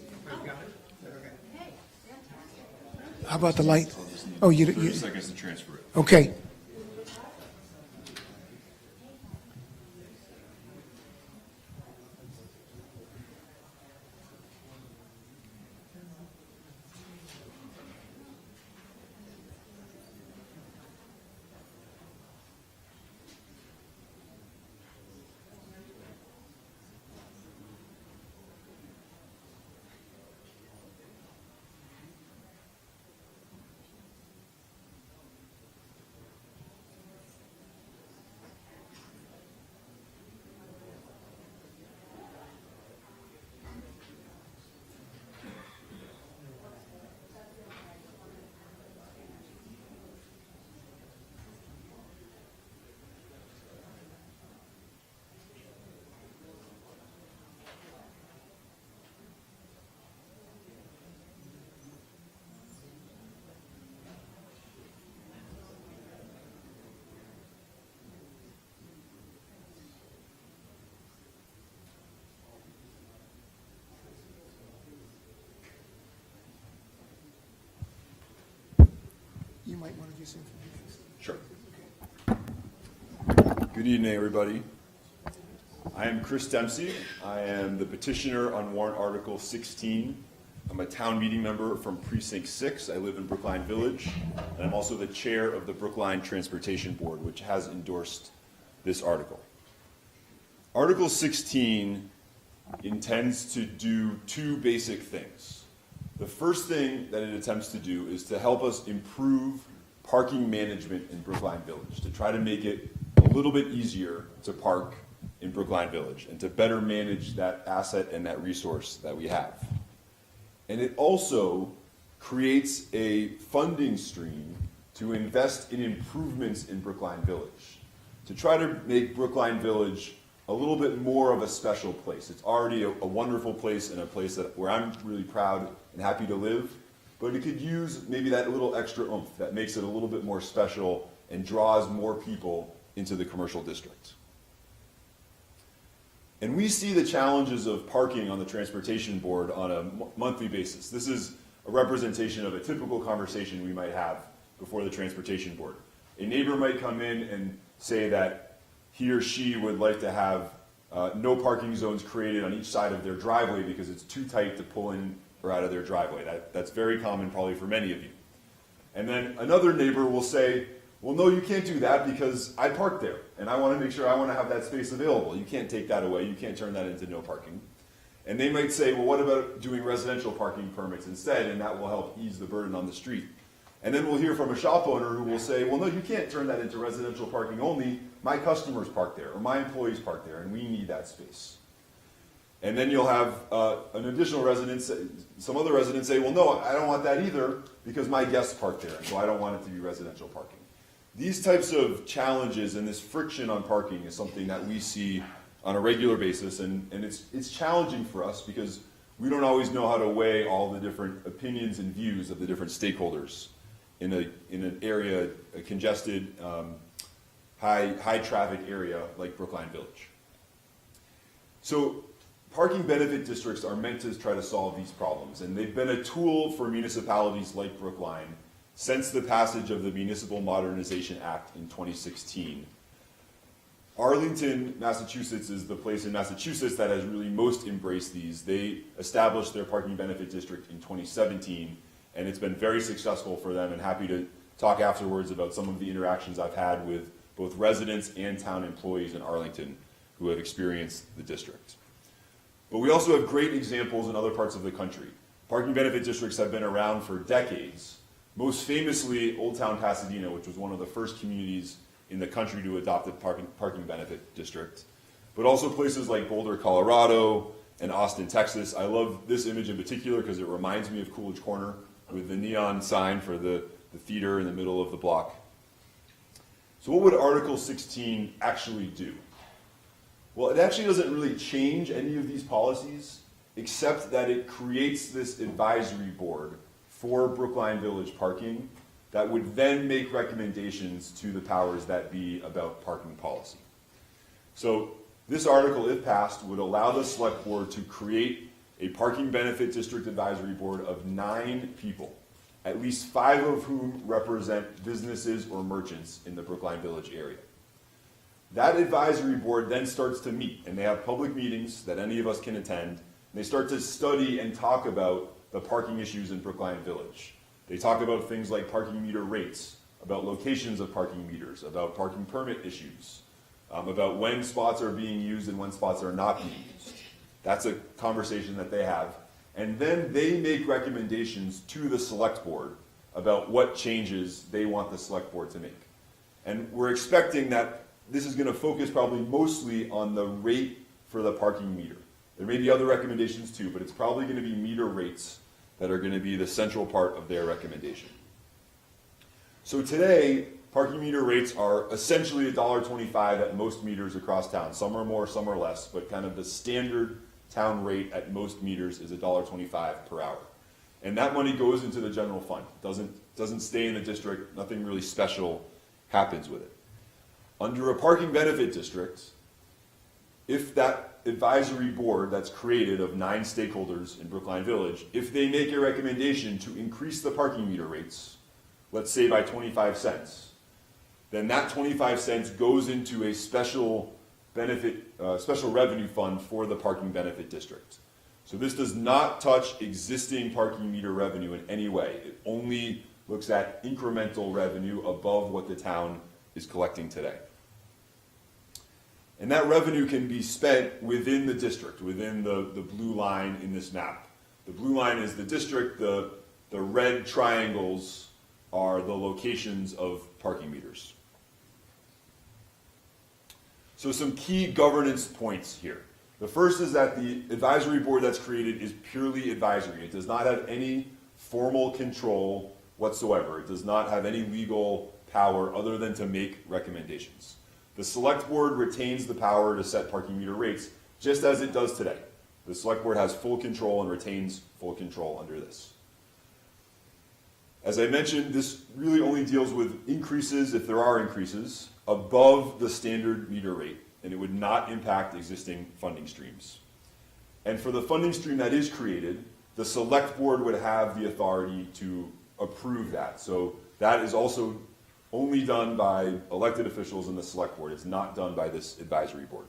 how about the light? Oh, 30 seconds to transfer it. Okay. You might want to do some information. Sure. Good evening, everybody. I am Chris Dempsey. I am the petitioner on warrant Article 16. I'm a town meeting member from Precinct 6. I live in Brookline Village, and I'm also the chair of the Brookline Transportation Board, which has endorsed this article. Article 16 intends to do two basic things. The first thing that it attempts to do is to help us improve parking management in Brookline Village, to try to make it a little bit easier to park in Brookline Village and to better manage that asset and that resource that we have. And it also creates a funding stream to invest in improvements in Brookline Village, to try to make Brookline Village a little bit more of a special place. It's already a wonderful place and a place where I'm really proud and happy to live, but it could use maybe that little extra oomph that makes it a little bit more special and draws more people into the commercial district. And we see the challenges of parking on the transportation board on a monthly basis. This is a representation of a typical conversation we might have before the transportation board. A neighbor might come in and say that he or she would like to have no parking zones created on each side of their driveway because it's too tight to pull in or out of their driveway. That's very common probably for many of you. And then another neighbor will say, well, no, you can't do that because I park there and I want to make sure I want to have that space available. You can't take that away. You can't turn that into no parking. And they might say, well, what about doing residential parking permits instead, and that will help ease the burden on the street. And then we'll hear from a shop owner who will say, well, no, you can't turn that into residential parking only. My customers park there or my employees park there and we need that space. And then you'll have an additional resident, some other residents say, well, no, I don't want that either because my guests park there, and so I don't want it to be residential parking. These types of challenges and this friction on parking is something that we see on a regular basis, and it's challenging for us because we don't always know how to weigh all the different opinions and views of the different stakeholders in an area, a congested, high traffic area like Brookline Village. So parking benefit districts are meant to try to solve these problems, and they've been a tool for municipalities like Brookline since the passage of the Municipal Modernization Act in 2016. Arlington, Massachusetts is the place in Massachusetts that has really most embraced these. They established their parking benefit district in 2017, and it's been very successful for them, and happy to talk afterwards about some of the interactions I've had with both residents and town employees in Arlington who have experienced the district. But we also have great examples in other parts of the country. Parking benefit districts have been around for decades. Most famously, Old Town Pasadena, which was one of the first communities in the country to adopt a parking benefit district. But also places like Boulder, Colorado, and Austin, Texas. I love this image in particular because it reminds me of Coolidge Corner with the neon sign for the theater in the middle of the block. So what would Article 16 actually do? Well, it actually doesn't really change any of these policies, except that it creates this advisory board for Brookline Village parking that would then make recommendations to the powers that be about parking policy. So this article, if passed, would allow the select board to create a parking benefit district advisory board of 9 people, at least 5 of whom represent businesses or merchants in the Brookline Village area. That advisory board then starts to meet, and they have public meetings that any of us can attend, and they start to study and talk about the parking issues in Brookline Village. They talk about things like parking meter rates, about locations of parking meters, about parking permit issues, about when spots are being used and when spots are not being used. That's a conversation that they have. And then they make recommendations to the select board about what changes they want the select board to make. And we're expecting that this is going to focus probably mostly on the rate for the parking meter. There may be other recommendations too, but it's probably going to be meter rates that are going to be the central part of their recommendation. So today, parking meter rates are essentially $1.25 at most meters across town. Some are more, some are less, but kind of the standard town rate at most meters is $1.25 per hour. And that money goes into the general fund. Doesn't stay in the district. Nothing really special happens with it. Under a parking benefit district, if that advisory board that's created of 9 stakeholders in Brookline Village, if they make a recommendation to increase the parking meter rates, let's say by 25 cents, then that 25 cents goes into a special special revenue fund for the parking benefit district. So this does not touch existing parking meter revenue in any way. It only looks at incremental revenue above what the town is collecting today. And that revenue can be spent within the district, within the blue line in this map. The blue line is the district, the red triangles are the locations of parking meters. So some key governance points here. The first is that the advisory board that's created is purely advisory. It does not have any formal control whatsoever. It does not have any legal power other than to make recommendations. The select board retains the power to set parking meter rates, just as it does today. The select board has full control and retains full control under this. As I mentioned, this really only deals with increases, if there are increases, above the standard meter rate, and it would not impact existing funding streams. And for the funding stream that is created, the select board would have the authority to approve that. So that is also only done by elected officials in the select board. It's not done by this advisory board.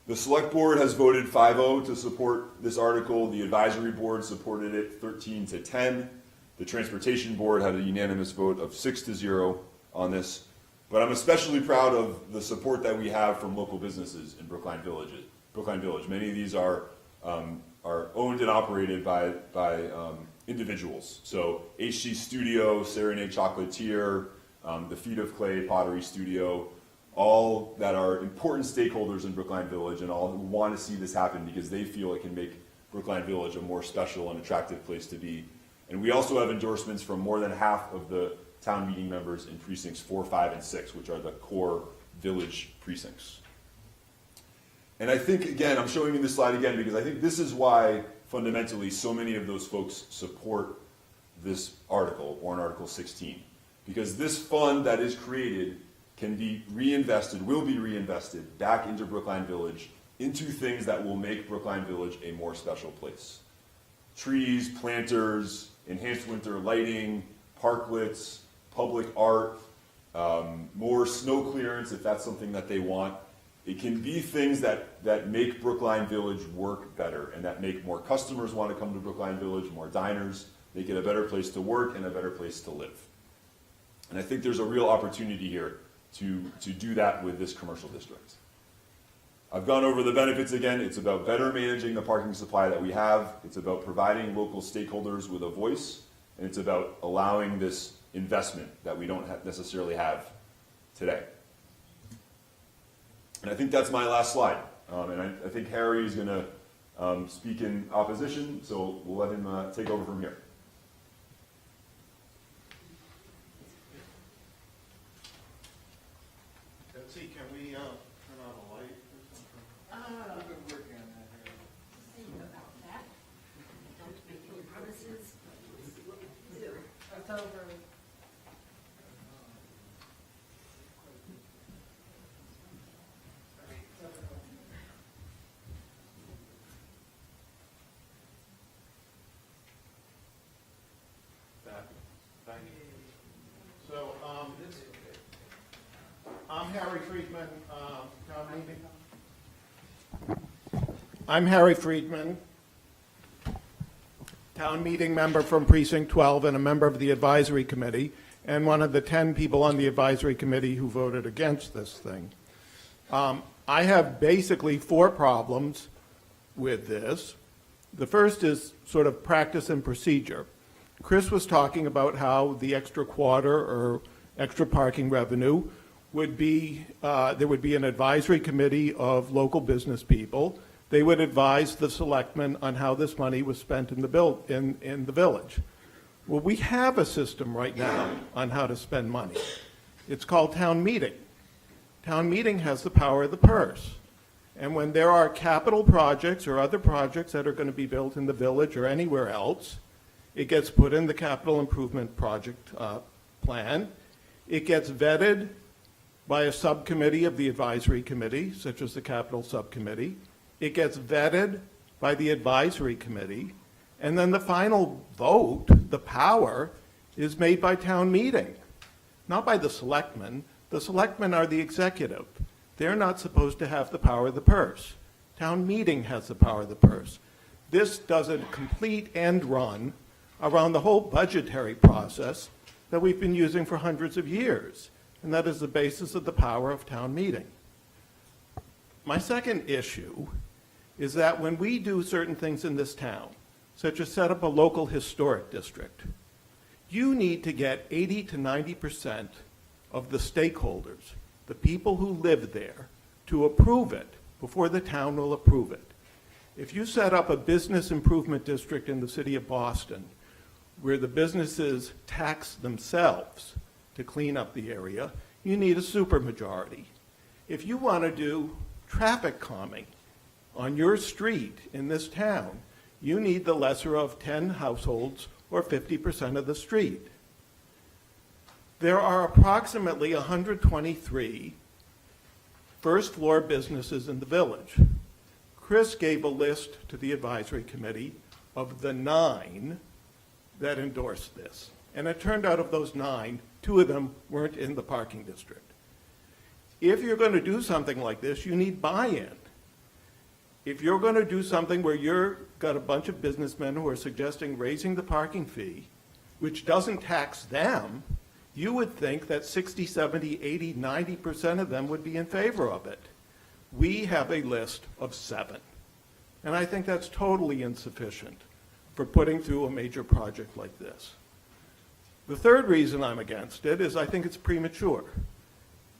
The select board has voted 5-0 to support this article. The advisory board supported it 13-10. The transportation board had a unanimous vote of 6-0 on this. But I'm especially proud of the support that we have from local businesses in Brookline Village. Many of these are owned and operated by individuals. So HC Studio, Serenade Chocolatier, the Feet of Clay Pottery Studio, all that are important stakeholders in Brookline Village and all who want to see this happen because they feel it can make Brookline Village a more special and attractive place to be. And we also have endorsements from more than half of the town meeting members in precincts 4, 5, and 6, which are the core village precincts. And I think, again, I'm showing you this slide again because I think this is why fundamentally so many of those folks support this article, Warrant Article 16. Because this fund that is created can be reinvested, will be reinvested back into Brookline Village, into things that will make Brookline Village a more special place. Trees, planters, enhanced winter lighting, parklets, public art, more snow clearance if that's something that they want. It can be things that make Brookline Village work better and that make more customers want to come to Brookline Village, more diners, make it a better place to work and a better place to live. And I think there's a real opportunity here to do that with this commercial district. I've gone over the benefits again. It's about better managing the parking supply that we have. It's about providing local stakeholders with a voice, and it's about allowing this investment that we don't necessarily have today. And I think that's my last slide. And I think Harry is going to speak in opposition, so we'll let him take over from here. Betsy, can we turn on a light or something? We've been working on that here. Think about that. Don't make any promises. Do. It's over. So, I'm Harry Friedman, town meeting. I'm Harry Friedman, town meeting member from Precinct 12 and a member of the advisory committee, and one of the 10 people on the advisory committee who voted against this thing. I have basically 4 problems with this. The first is sort of practice and procedure. Chris was talking about how the extra quarter or extra parking revenue would be, there would be an advisory committee of local business people. They would advise the selectmen on how this money was spent in the village. Well, we have a system right now on how to spend money. It's called town meeting. Town meeting has the power of the purse. And when there are capital projects or other projects that are going to be built in the village or anywhere else, it gets put in the capital improvement project plan. It gets vetted by a subcommittee of the advisory committee, such as the capital subcommittee. It gets vetted by the advisory committee. And then the final vote, the power is made by town meeting, not by the selectmen. The selectmen are the executive. They're not supposed to have the power of the purse. Town meeting has the power of the purse. This does a complete end run around the whole budgetary process that we've been using for hundreds of years, and that is the basis of the power of town meeting. My second issue is that when we do certain things in this town, such as set up a local historic district, you need to get 80 to 90% of the stakeholders, the people who live there, to approve it before the town will approve it. If you set up a business improvement district in the city of Boston, where the businesses tax themselves to clean up the area, you need a supermajority. If you want to do traffic calming on your street in this town, you need the lesser of 10 households or 50% of the street. There are approximately 123 first-floor businesses in the village. Chris gave a list to the advisory committee of the 9 that endorsed this. And it turned out of those 9, 2 of them weren't in the parking district. If you're going to do something like this, you need buy-in. If you're going to do something where you've got a bunch of businessmen who are suggesting raising the parking fee, which doesn't tax them, you would think that 60, 70, 80, 90% of them would be in favor of it. We have a list of 7. And I think that's totally insufficient for putting through a major project like this. The third reason I'm against it is I think it's premature.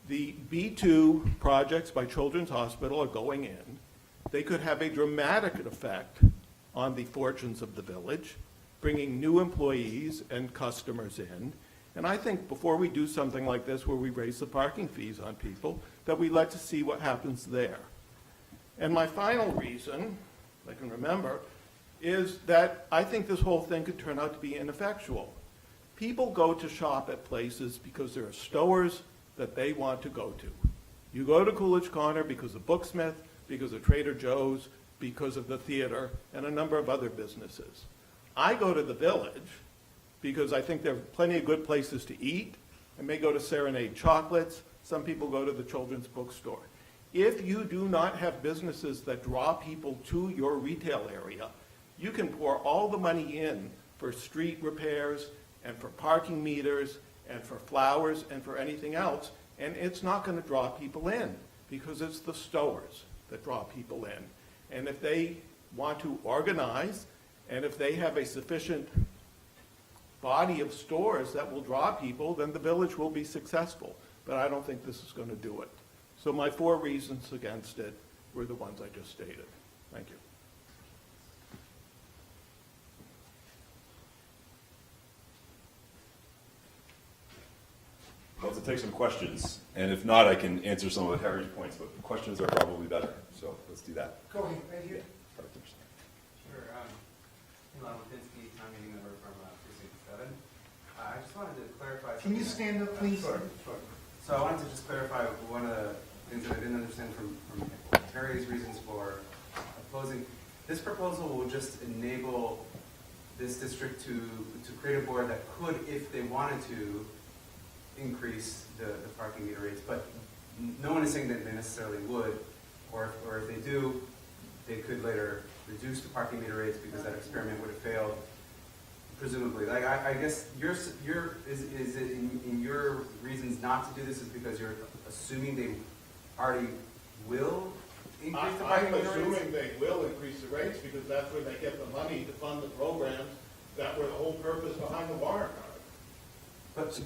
The B2 projects by Children's Hospital are going in. They could have a dramatic effect on the fortunes of the village, bringing new employees and customers in. And I think before we do something like this where we raise the parking fees on people, that we like to see what happens there. And my final reason, I can remember, is that I think this whole thing could turn out to be ineffectual. People go to shop at places because there are stores that they want to go to. You go to Coolidge Corner because of Booksmith, because of Trader Joe's, because of the theater, and a number of other businesses. I go to the village because I think there are plenty of good places to eat. I may go to Serenade Chocolates. Some people go to the children's bookstore. If you do not have businesses that draw people to your retail area, you can pour all the money in for street repairs and for parking meters and for flowers and for anything else, and it's not going to draw people in because it's the stores that draw people in. And if they want to organize and if they have a sufficient body of stores that will draw people, then the village will be successful. But I don't think this is going to do it. So my 4 reasons against it were the ones I just stated. Thank you. I'd love to take some questions, and if not, I can answer some of Harry's points, but questions are probably better, so let's do that. Go ahead, right here. Sure. Elon Lipinski, town meeting member from Precinct 7. I just wanted to clarify. Can you stand up, please? Sure. So I wanted to just clarify one of the things that I didn't understand from Terry's reasons for opposing. This proposal will just enable this district to create a board that could, if they wanted to, increase the parking meter rates, but no one is saying that they necessarily would, or if they do, they could later reduce the parking meter rates because that experiment would have failed, presumably. Like I guess is it in your reasons not to do this is because you're assuming they already will increase the parking meter rates? I'm assuming they will increase the rates because that's where they get the money to fund the programs that were the whole purpose behind the warrant article. But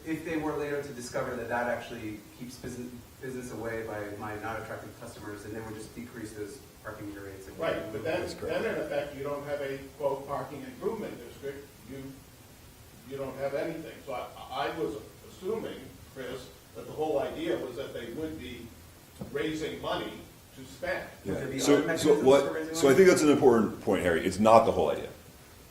if they were later to discover that that actually keeps business away by not attracting customers, then they would just decrease those parking meter rates. Right, but then in effect, you don't have a, quote, parking improvement district, you don't have anything. So I was assuming, Chris, that the whole idea was that they would be raising money to spend. Yeah. So I think that's an important point, Harry. It's not the whole idea.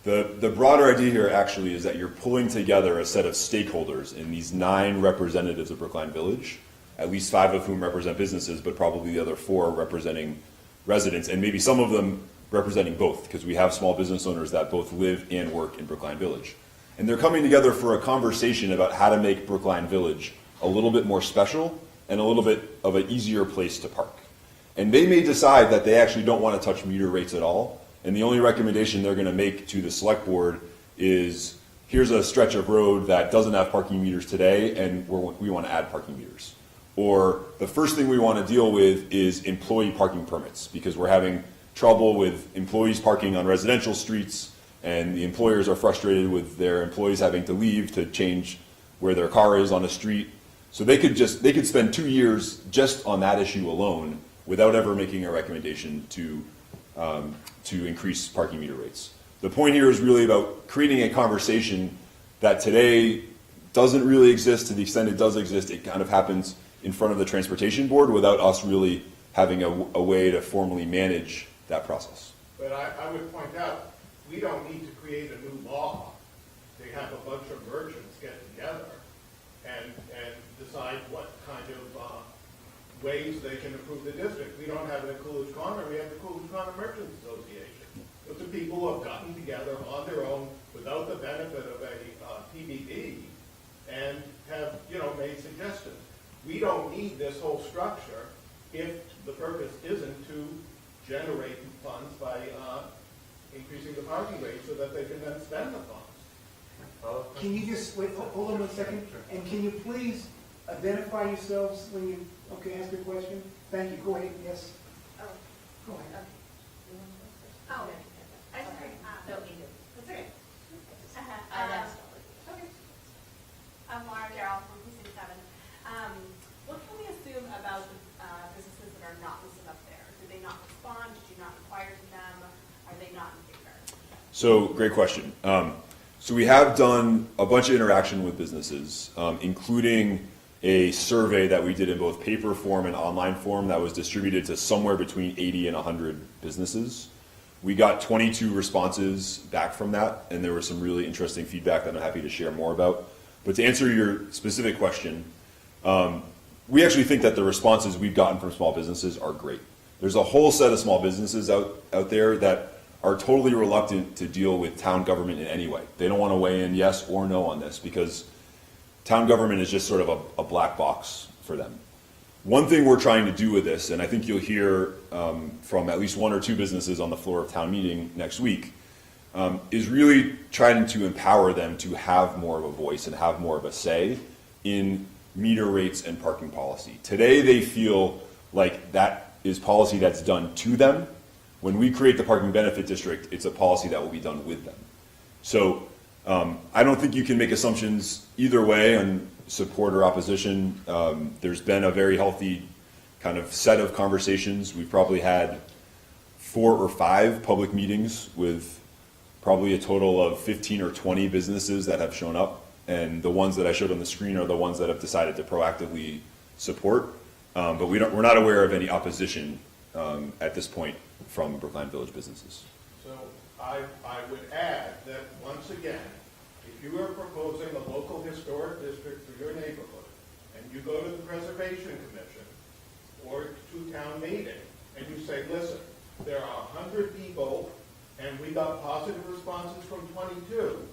The broader idea here actually is that you're pulling together a set of stakeholders in these 9 representatives of Brookline Village, at least 5 of whom represent businesses, but probably the other 4 representing residents, and maybe some of them representing both, because we have small business owners that both live and work in Brookline Village. And they're coming together for a conversation about how to make Brookline Village a little bit more special and a little bit of an easier place to park. And they may decide that they actually don't want to touch meter rates at all, and the only recommendation they're going to make to the select board is, here's a stretch of road that doesn't have parking meters today, and we want to add parking meters. Or the first thing we want to deal with is employee parking permits, because we're having trouble with employees parking on residential streets, and the employers are frustrated with their employees having to leave to change where their car is on the street. So they could spend 2 years just on that issue alone without ever making a recommendation to increase parking meter rates. The point here is really about creating a conversation that today doesn't really exist. To the extent it does exist, it kind of happens in front of the transportation board without us really having a way to formally manage that process. But I would point out, we don't need to create a new law. They have a bunch of merchants get together and decide what kind of ways they can improve the district. We don't have it in Coolidge Corner, we have the Coolidge Corner Merchants Association. But the people who have gotten together on their own without the benefit of a PBB and have, made suggestions. We don't need this whole structure if the purpose isn't to generate funds by increasing the parking rate so that they can then spend the funds. Can you just, wait, hold on 1 second, and can you please identify yourselves when you, ask your question? Thank you, go ahead, yes. Oh, Go ahead. oh, I sorry, no, me too. That's okay. Okay. I'm Laura Darrell from Precinct 7. What can we assume about the businesses that are not listed up there? Do they not respond? Did you not inquire to them? Are they not in favor? So, great question. So we have done a bunch of interaction with businesses, including a survey that we did in both paper form and online form that was distributed to somewhere between 80 and 100 businesses. We got 22 responses back from that, and there was some really interesting feedback that I'm happy to share more about. But to answer your specific question, we actually think that the responses we've gotten from small businesses are great. There's a whole set of small businesses out there that are totally reluctant to deal with town government in any way. They don't want to weigh in yes or no on this because town government is just sort of a black box for them. One thing we're trying to do with this, and I think you'll hear from at least 1 or 2 businesses on the floor of town meeting next week, is really trying to empower them to have more of a voice and have more of a say in meter rates and parking policy. Today they feel like that is policy that's done to them. When we create the parking benefit district, it's a policy that will be done with them. So I don't think you can make assumptions either way on support or opposition. There's been a very healthy kind of set of conversations. We've probably had 4 or 5 public meetings with probably a total of 15 or 20 businesses that have shown up. And the ones that I showed on the screen are the ones that have decided to proactively support. But we're not aware of any opposition at this point from Brookline Village businesses. So I would add that once again, if you are proposing a local historic district for your neighborhood, and you go to the Preservation Commission or to town meeting, and you say, listen, there are 100 people, and we got positive responses from 22,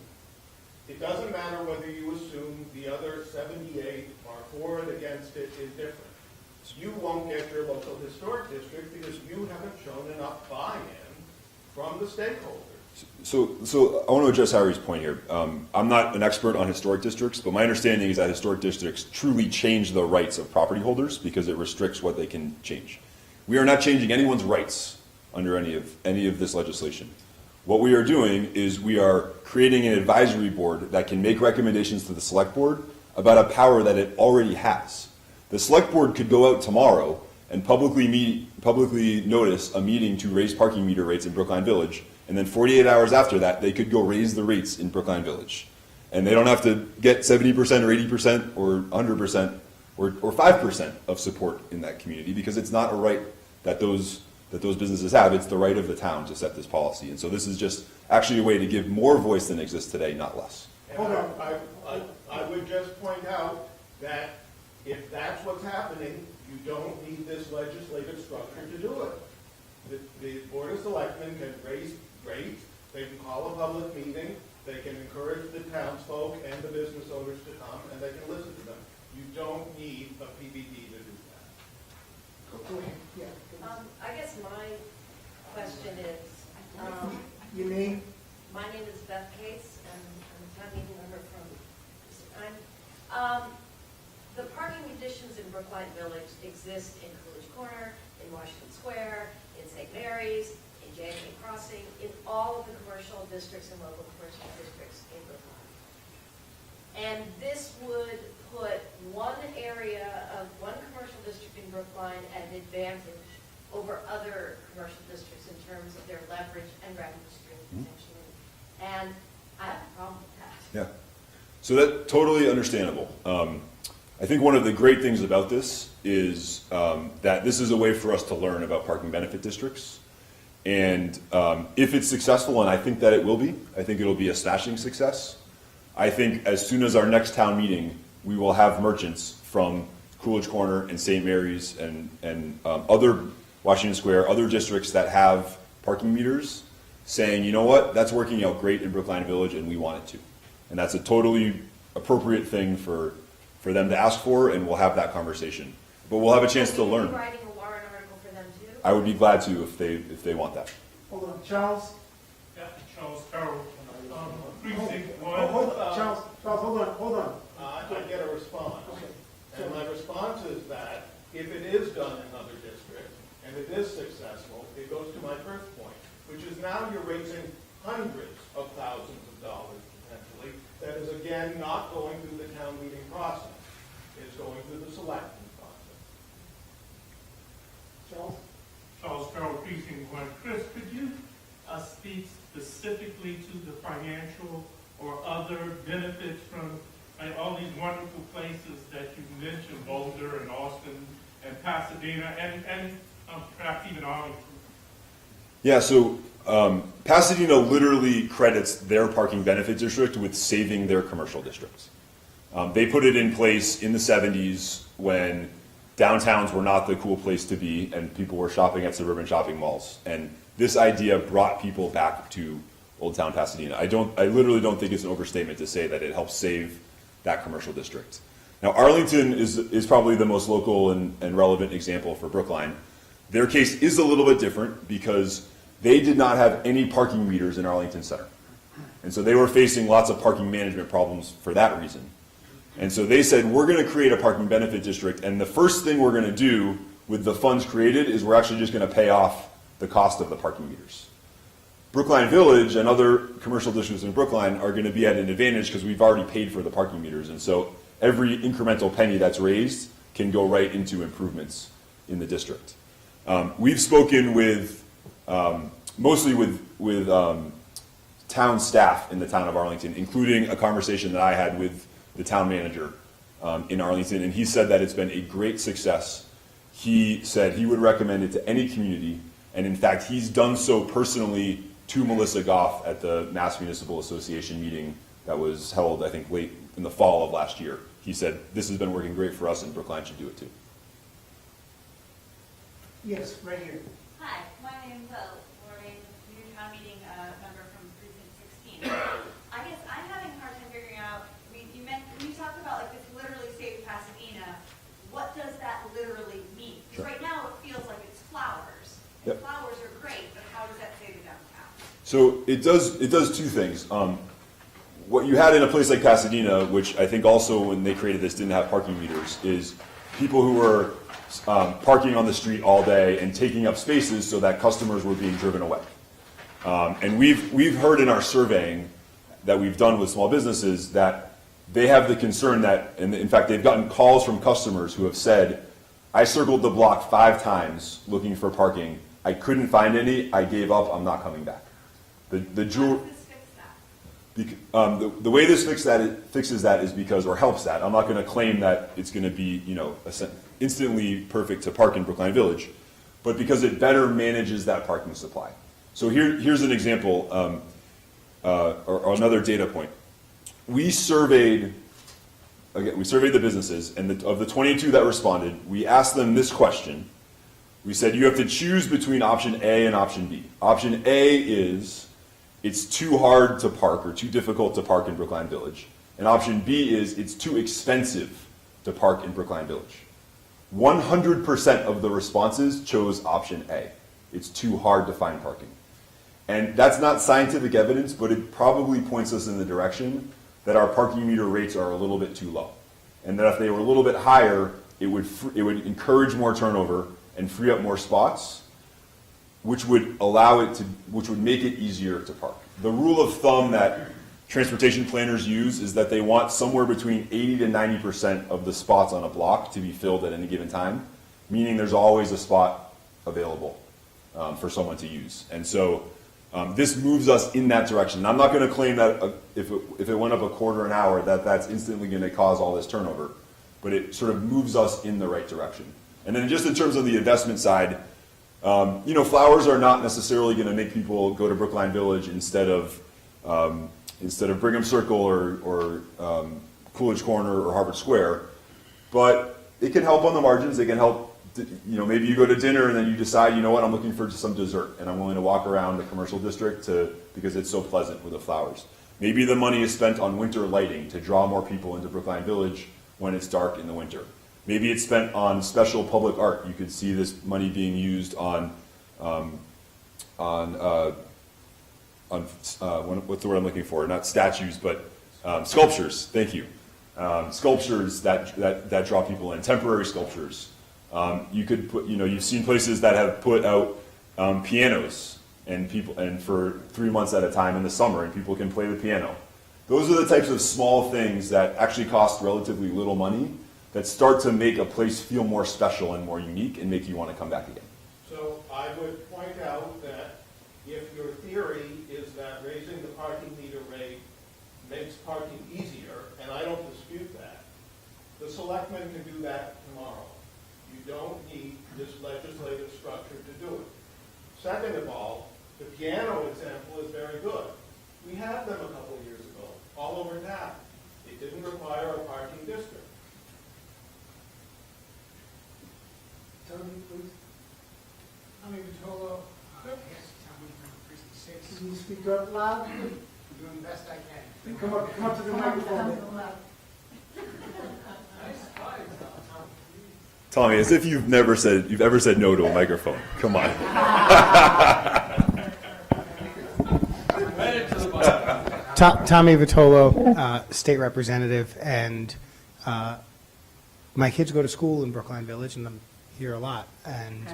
it doesn't matter whether you assume the other 78 are for and against it is different. You won't get your local historic district because you haven't shown enough buy-in from the stakeholders. So I want to address Harry's point here. I'm not an expert on historic districts, but my understanding is that historic districts truly change the rights of property holders because it restricts what they can change. We are not changing anyone's rights under any of this legislation. What we are doing is we are creating an advisory board that can make recommendations to the select board about a power that it already has. The select board could go out tomorrow and publicly notice a meeting to raise parking meter rates in Brookline Village, and then 48 hours after that, they could go raise the rates in Brookline Village. And they don't have to get 70% or 80% or 100% or 5% of support in that community because it's not a right that those businesses have. It's the right of the town to set this policy. And so this is just actually a way to give more voice than exists today, not less. And I would just point out that if that's what's happening, you don't need this legislative structure to do it. The Board of Selectmen can raise rates, they can call a public meeting, they can encourage the townsfolk and the business owners to come, and they can listen to them. You don't need a PBD to do that. Go ahead, yeah. I guess my question is, Your name? my name is Beth Case, and I'm a town meeting member from Precinct 9. The parking conditions in Brookline Village exist in Coolidge Corner, in Washington Square, in St. Mary's, in JFK Crossing, in all of the commercial districts and local commercial districts in Brookline. And this would put one area of one commercial district in Brookline at an advantage over other commercial districts in terms of their leverage and revenue stream potentially. And I have a problem with that. Yeah. So that's totally understandable. I think one of the great things about this is that this is a way for us to learn about parking benefit districts. And if it's successful, and I think that it will be, I think it'll be a smashing success. I think as soon as our next town meeting, we will have merchants from Coolidge Corner and St. Mary's and other Washington Square, other districts that have parking meters saying, you know what, that's working out great in Brookline Village and we want it to. And that's a totally appropriate thing for them to ask for, and we'll have that conversation. But we'll have a chance to learn. Writing a warrant article for them too? I would be glad to if they want that. Hold on, Charles? Yeah, Charles Carroll, precinct Charles, hold on. I can get a response. And my response is that if it is done in other districts, and it is successful, it goes to my first point, which is now you're raising hundreds of thousands of dollars potentially, that is again not going through the town meeting process. It's going through the selectmen process. Charles? Charles Carroll, precinct 1. Chris, could you speak specifically to the financial or other benefits from all these wonderful places that you mentioned, Boulder and Austin and Pasadena and perhaps even Arlington? Yeah, so Pasadena literally credits their parking benefit district with saving their commercial districts. They put it in place in the 70s when downtowns were not the cool place to be and people were shopping at suburban shopping malls. And this idea brought people back to Old Town Pasadena. I literally don't think it's an overstatement to say that it helps save that commercial district. Now, Arlington is probably the most local and relevant example for Brookline. Their case is a little bit different because they did not have any parking meters in Arlington Center. And so they were facing lots of parking management problems for that reason. And so they said, we're going to create a parking benefit district, and the first thing we're going to do with the funds created is we're actually just going to pay off the cost of the parking meters. Brookline Village and other commercial districts in Brookline are going to be at an advantage because we've already paid for the parking meters. And so every incremental penny that's raised can go right into improvements in the district. We've spoken with, mostly with town staff in the town of Arlington, including a conversation that I had with the town manager in Arlington, and he said that it's been a great success. He said he would recommend it to any community, and in fact, he's done so personally to Melissa Goff at the Mass Municipal Association meeting that was held, I think, late in the fall of last year. He said, this has been working great for us, and Brookline should do it too. Yes, right here. Hi, my name's Lorraine, new town meeting member from precinct 16. I guess I'm having a hard time figuring out, when you talk about like this literally saved Pasadena, what does that literally mean? Because right now it feels like it's flowers. And flowers are great, but how does that save the downtown? So it does two things. What you had in a place like Pasadena, which I think also when they created this didn't have parking meters, is people who were parking on the street all day and taking up spaces so that customers were being driven away. And we've heard in our surveying that we've done with small businesses that they have the concern that, and in fact they've gotten calls from customers who have said, I circled the block 5 times looking for parking, I couldn't find any, I gave up, I'm not coming back. The way this fixes that is because, or helps that, I'm not going to claim that it's going to be, instantly perfect to park in Brookline Village, but because it better manages that parking supply. So here's an example, or another data point. We surveyed the businesses, and of the 22 that responded, we asked them this question: We said you have to choose between option A and option B. Option A is it's too hard to park or too difficult to park in Brookline Village. And option B is it's too expensive to park in Brookline Village. 100% of the responses chose option A. It's too hard to find parking. And that's not scientific evidence, but it probably points us in the direction that our parking meter rates are a little bit too low. And that if they were a little bit higher, it would encourage more turnover and free up more spots, which would make it easier to park. The rule of thumb that transportation planners use is that they want somewhere between 80 to 90% of the spots on a block to be filled at any given time, meaning there's always a spot available for someone to use. And so this moves us in that direction. And I'm not going to claim that if it went up a quarter an hour, that's instantly going to cause all this turnover, but it sort of moves us in the right direction. And then just in terms of the investment side, flowers are not necessarily going to make people go to Brookline Village instead of Brigham Circle or Coolidge Corner or Harvard Square, but it can help on the margins. It can help. Maybe you go to dinner and then you decide, you know what, I'm looking for some dessert and I'm willing to walk around the commercial district because it's so pleasant with the flowers. Maybe the money is spent on winter lighting to draw more people into Brookline Village when it's dark in the winter. Maybe it's spent on special public art. You could see this money being used on what's the word I'm looking for? Not statues, but sculptures. Thank you. Sculptures that draw people in. Temporary sculptures. You could put, you've seen places that have put out pianos and for 3 months at a time in the summer, and people can play the piano. Those are the types of small things that actually cost relatively little money that start to make a place feel more special and more unique and make you want to come back again. So I would point out that if your theory is that raising the parking meter rate makes parking easier, and I don't dispute that, the selectmen can do that tomorrow. You don't need this legislative structure to do it. Second of all, the piano example is very good. We had them a couple of years ago, all over town. It didn't require a parking district. Tony, please. Tommy Vitolo, yes, town meeting member precinct 6. Can you speak up loud? I'm doing the best I can. Come up to the microphone. Nice try, Tom. Tommy, as if you've ever said no to a microphone. Come on. Tommy Vitolo, state representative, and my kids go to school in Brookline Village, and I'm here a lot. And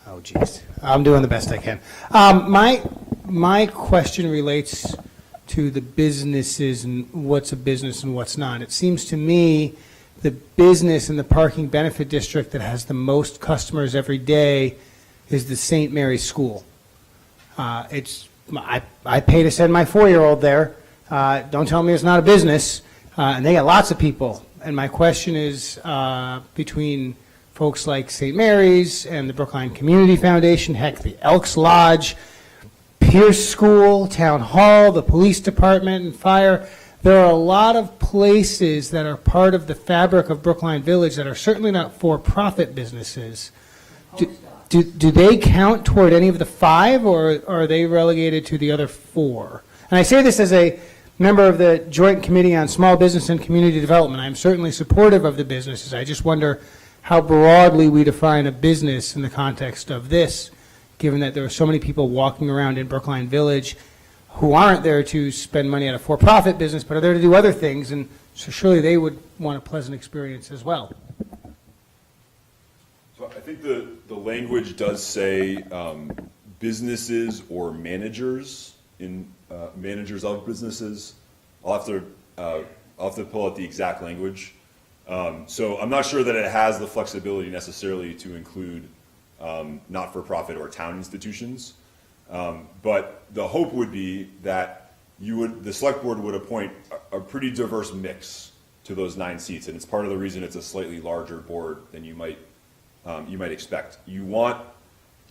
oh, geez, I'm doing the best I can. My question relates to the businesses and what's a business and what's not. It seems to me the business in the parking benefit district that has the most customers every day is the St. Mary's School. I pay to send my 4-year-old there. Don't tell me it's not a business. And they got lots of people. And my question is between folks like St. Mary's and the Brookline Community Foundation, heck, the Elks Lodge, Pierce School, Town Hall, the police department, and fire. There are a lot of places that are part of the fabric of Brookline Village that are certainly not for-profit businesses. Do they count toward any of the 5, or are they relegated to the other 4? And I say this as a member of the Joint Committee on Small Business and Community Development. I'm certainly supportive of the businesses. I just wonder how broadly we define a business in the context of this, given that there are so many people walking around in Brookline Village who aren't there to spend money at a for-profit business, but are there to do other things, and so surely they would want a pleasant experience as well. So I think the language does say businesses or managers managers of businesses. I'll have to pull out the exact language. So I'm not sure that it has the flexibility necessarily to include not-for-profit or town institutions. But the hope would be that the select board would appoint a pretty diverse mix to those 9 seats, and it's part of the reason it's a slightly larger board than you might expect. You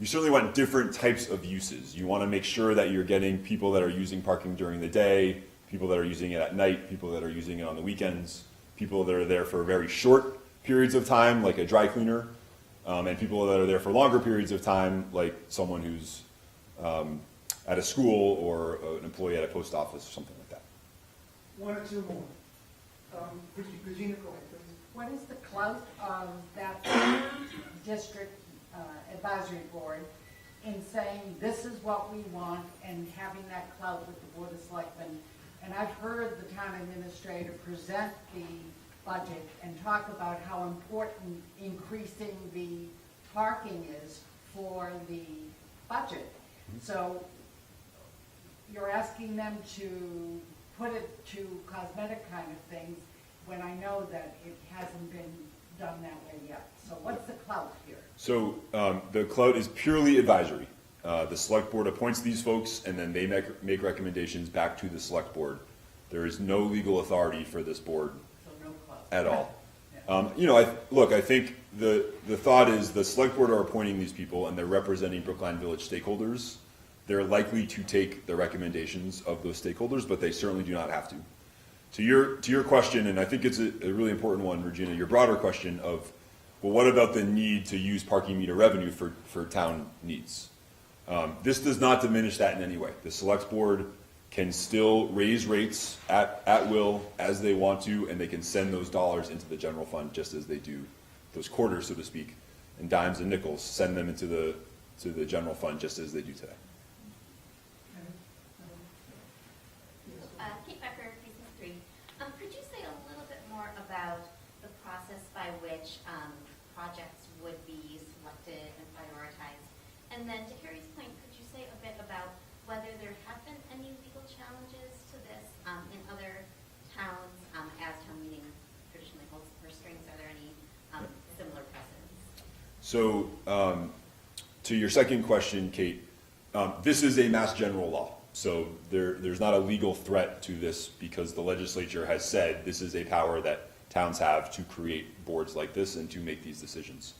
certainly want different types of uses. You want to make sure that you're getting people that are using parking during the day, people that are using it at night, people that are using it on the weekends, people that are there for very short periods of time, like a dry cleaner. and people that are there for longer periods of time, like someone who's at a school or an employee at a post office or something like that. One or two more. Regina, go ahead, please. What is the clout of that district advisory board in saying this is what we want and having that clout with the Board of Selectmen? And I've heard the town administrator present the budget and talk about how important increasing the parking is for the budget. So you're asking them to put it to cosmetic kind of things when I know that it hasn't been done that way yet. So what's the clout here? So the clout is purely advisory. The select board appoints these folks, and then they make recommendations back to the select board. There is no legal authority for this board at all. I think the thought is the select board are appointing these people, and they're representing Brookline Village stakeholders. They're likely to take the recommendations of those stakeholders, but they certainly do not have to. To your question, and I think it's a really important one, Regina, your broader question of, well, what about the need to use parking meter revenue for town needs? This does not diminish that in any way. The select board can still raise rates at will as they want to, and they can send those dollars into the general fund just as they do, those quarters, so to speak, and dimes and nickels, send them into the general fund just as they do today. Kate Becker, Precinct 3. Could you say a little bit more about the process by which projects would be selected and prioritized? And then to Harry's point, could you say a bit about whether there have been any legal challenges to this in other towns as town meeting traditionally holds the purse strings? Are there any similar precedents? So to your second question, Kate, this is a mass general law. So there's not a legal threat to this because the legislature has said this is a power that towns have to create boards like this and to make these decisions.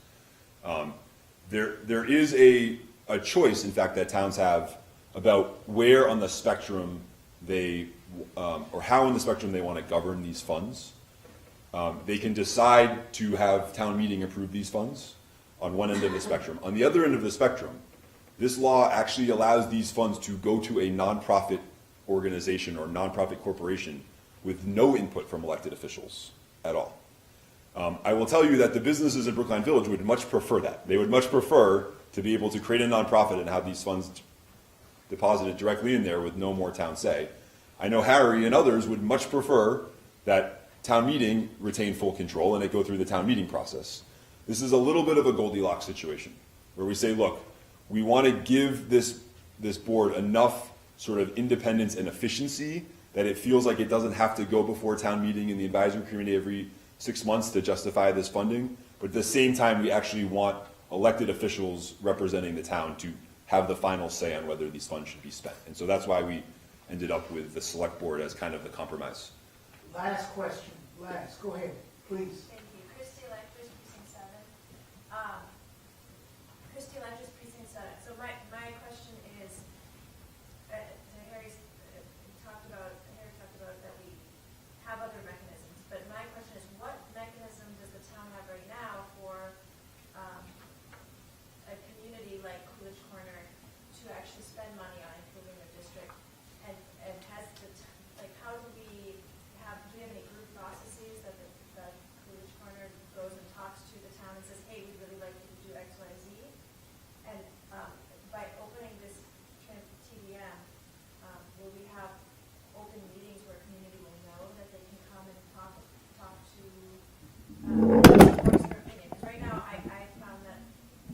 There is a choice, in fact, that towns have about where on the spectrum they, or how on the spectrum they want to govern these funds. They can decide to have town meeting approve these funds on one end of the spectrum. On the other end of the spectrum, this law actually allows these funds to go to a nonprofit organization or nonprofit corporation with no input from elected officials at all. I will tell you that the businesses in Brookline Village would much prefer that. They would much prefer to be able to create a nonprofit and have these funds deposited directly in there with no more town say. I know Harry and others would much prefer that town meeting retain full control and it go through the town meeting process. This is a little bit of a Goldilocks situation where we say, look, we want to give this board enough sort of independence and efficiency that it feels like it doesn't have to go before town meeting and the advisory committee every 6 months to justify this funding. But at the same time, we actually want elected officials representing the town to have the final say on whether these funds should be spent. And so that's why we ended up with the select board as kind of the compromise. Last question, go ahead, please. Thank you. Christy Electris, Precinct 7. Christy Electris, Precinct 7. So my question is, Harry talked about that we have other mechanisms, but my question is, what mechanism does the town have right now for a community like Coolidge Corner to actually spend money on improving their district? And has how do we have any group processes that the Coolidge Corner goes and talks to the town and says, hey, we'd really like you to do X, Y, Z? And by opening this TDM, will we have open meetings where community will know that they can come and talk to voice their opinion? Because right now, I found that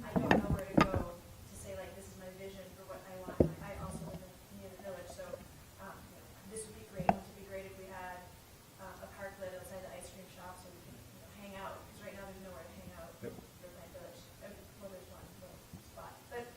I don't know where to go to say, like, this is my vision for what I want. I also live near the village, so this would be great. It would be great if we had a park lit outside the ice cream shop so we can hang out. Because right now, there's nowhere to hang out in Brookline Village. Well, there's one little spot. But,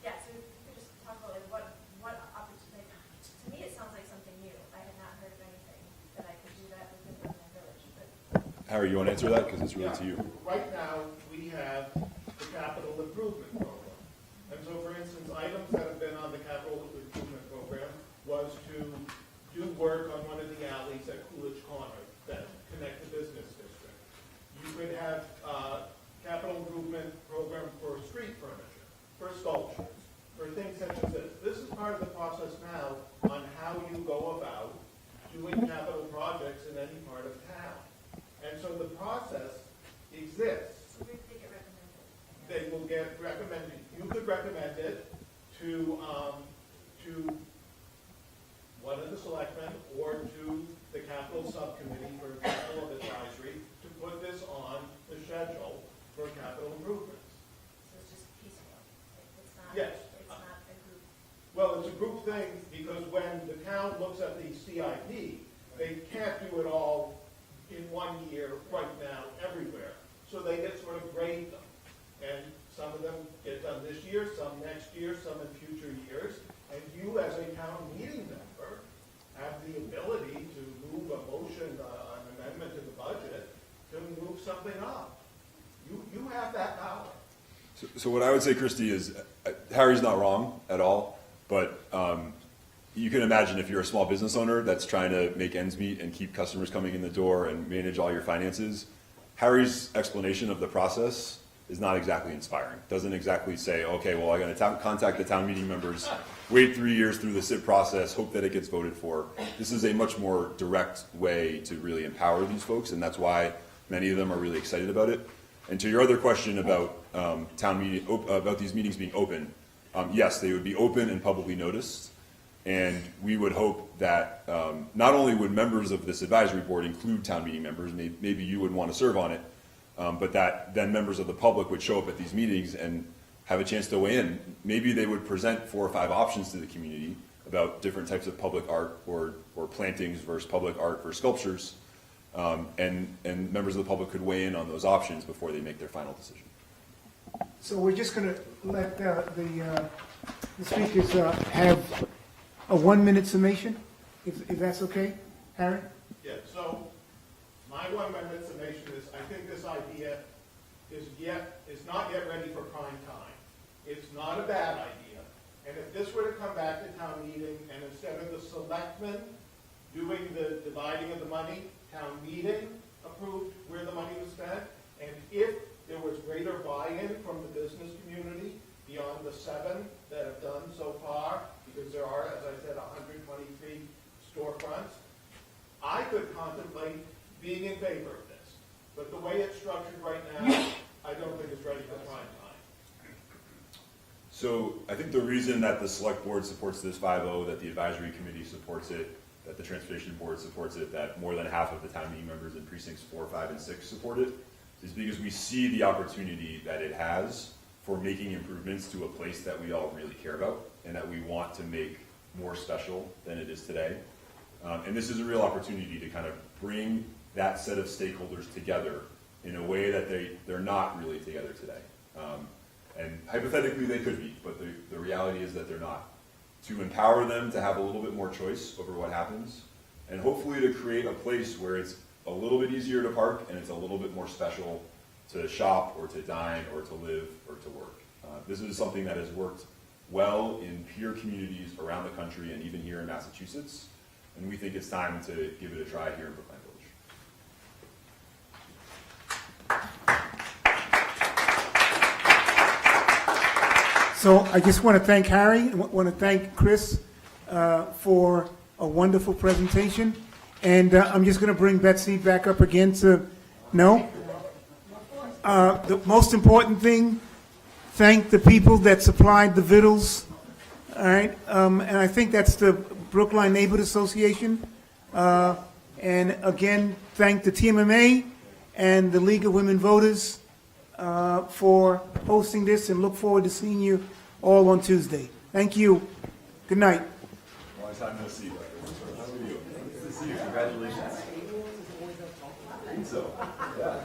yeah, so if we could just talk about, like, what opportunity. To me, it sounds like something new. I had not heard of anything that I could do that within Brookline Village. But Harry, you want to answer that? Because it's really to you. Right now, we have the capital improvement program. And so, for instance, items that have been on the capital improvement program was to do work on one of the alleys at Coolidge Corner that connect the business district. You could have capital improvement process exists. So where did they get recommended? They will get recommended, you could recommend it to one of the selectmen or to the capital subcommittee for capital advisory to put this on the schedule for capital improvements. So it's just piecemeal? It's not? Yes. It's not a group? Well, it's a group thing because when the town looks at the CIP, they can't do it all in 1 year, right now, everywhere. So they get sort of grade them. And some of them get done this year, some next year, some in future years. And you, as a town meeting member, have the ability to move a motion, an amendment to the budget, to move something up. You have that power. So what I would say, Christie, is Harry's not wrong at all, but you can imagine if you're a small business owner that's trying to make ends meet and keep customers coming in the door and manage all your finances, Harry's explanation of the process is not exactly inspiring. Doesn't exactly say, okay, well, I'm going to contact the town meeting members, wait 3 years through the SIP process, hope that it gets voted for. This is a much more direct way to really empower these folks, and that's why many of them are really excited about it. And to your other question about about these meetings being open, yes, they would be open and publicly noticed. And we would hope that not only would members of this advisory board include town meeting members, maybe you would want to serve on it, but that then members of the public would show up at these meetings and have a chance to weigh in. Maybe they would present 4 or 5 options to the community about different types of public art or plantings versus public art versus sculptures. And members of the public could weigh in on those options before they make their final decision. So we're just going to let the speakers have a 1-minute summation, if that's okay, Harry? Yeah, so my 1-minute summation is, I think this idea is not yet ready for prime time. It's not a bad idea. And if this were to come back to town meeting, and instead of the selectmen doing the dividing of the money, town meeting approved where the money was spent, and if there was greater buy-in from the business community beyond the 7 that have done so far, because there are, as I said, 123 storefronts, I could contemplate being in favor of this. But the way it's structured right now, I don't think it's ready for prime time. So I think the reason that the select board supports this 5-0, that the advisory committee supports it, that the transportation board supports it, that more than half of the town meeting members in precincts 4, 5, and 6 support it, is because we see the opportunity that it has for making improvements to a place that we all really care about and that we want to make more special than it is today. And this is a real opportunity to kind of bring that set of stakeholders together in a way that they're not really together today. And hypothetically they could be, but the reality is that they're not. To empower them to have a little bit more choice over what happens, and hopefully to create a place where it's a little bit easier to park and it's a little bit more special to shop or to dine or to live or to work. This is something that has worked well in peer communities around the country and even here in Massachusetts, and we think it's time to give it a try here in Brookline Village. So I just want to thank Harry, and want to thank Chris for a wonderful presentation. And I'm just going to bring Betsy back up again to, no? The most important thing, thank the people that supplied the vittles, all right? And I think that's the Brookline Neighborhood Association. And again, thank the TMMA and the League of Women Voters for hosting this, and look forward to seeing you all on Tuesday. Thank you. Good night. Long time no see. How are you? Nice to see you. Congratulations. I think so. Yeah.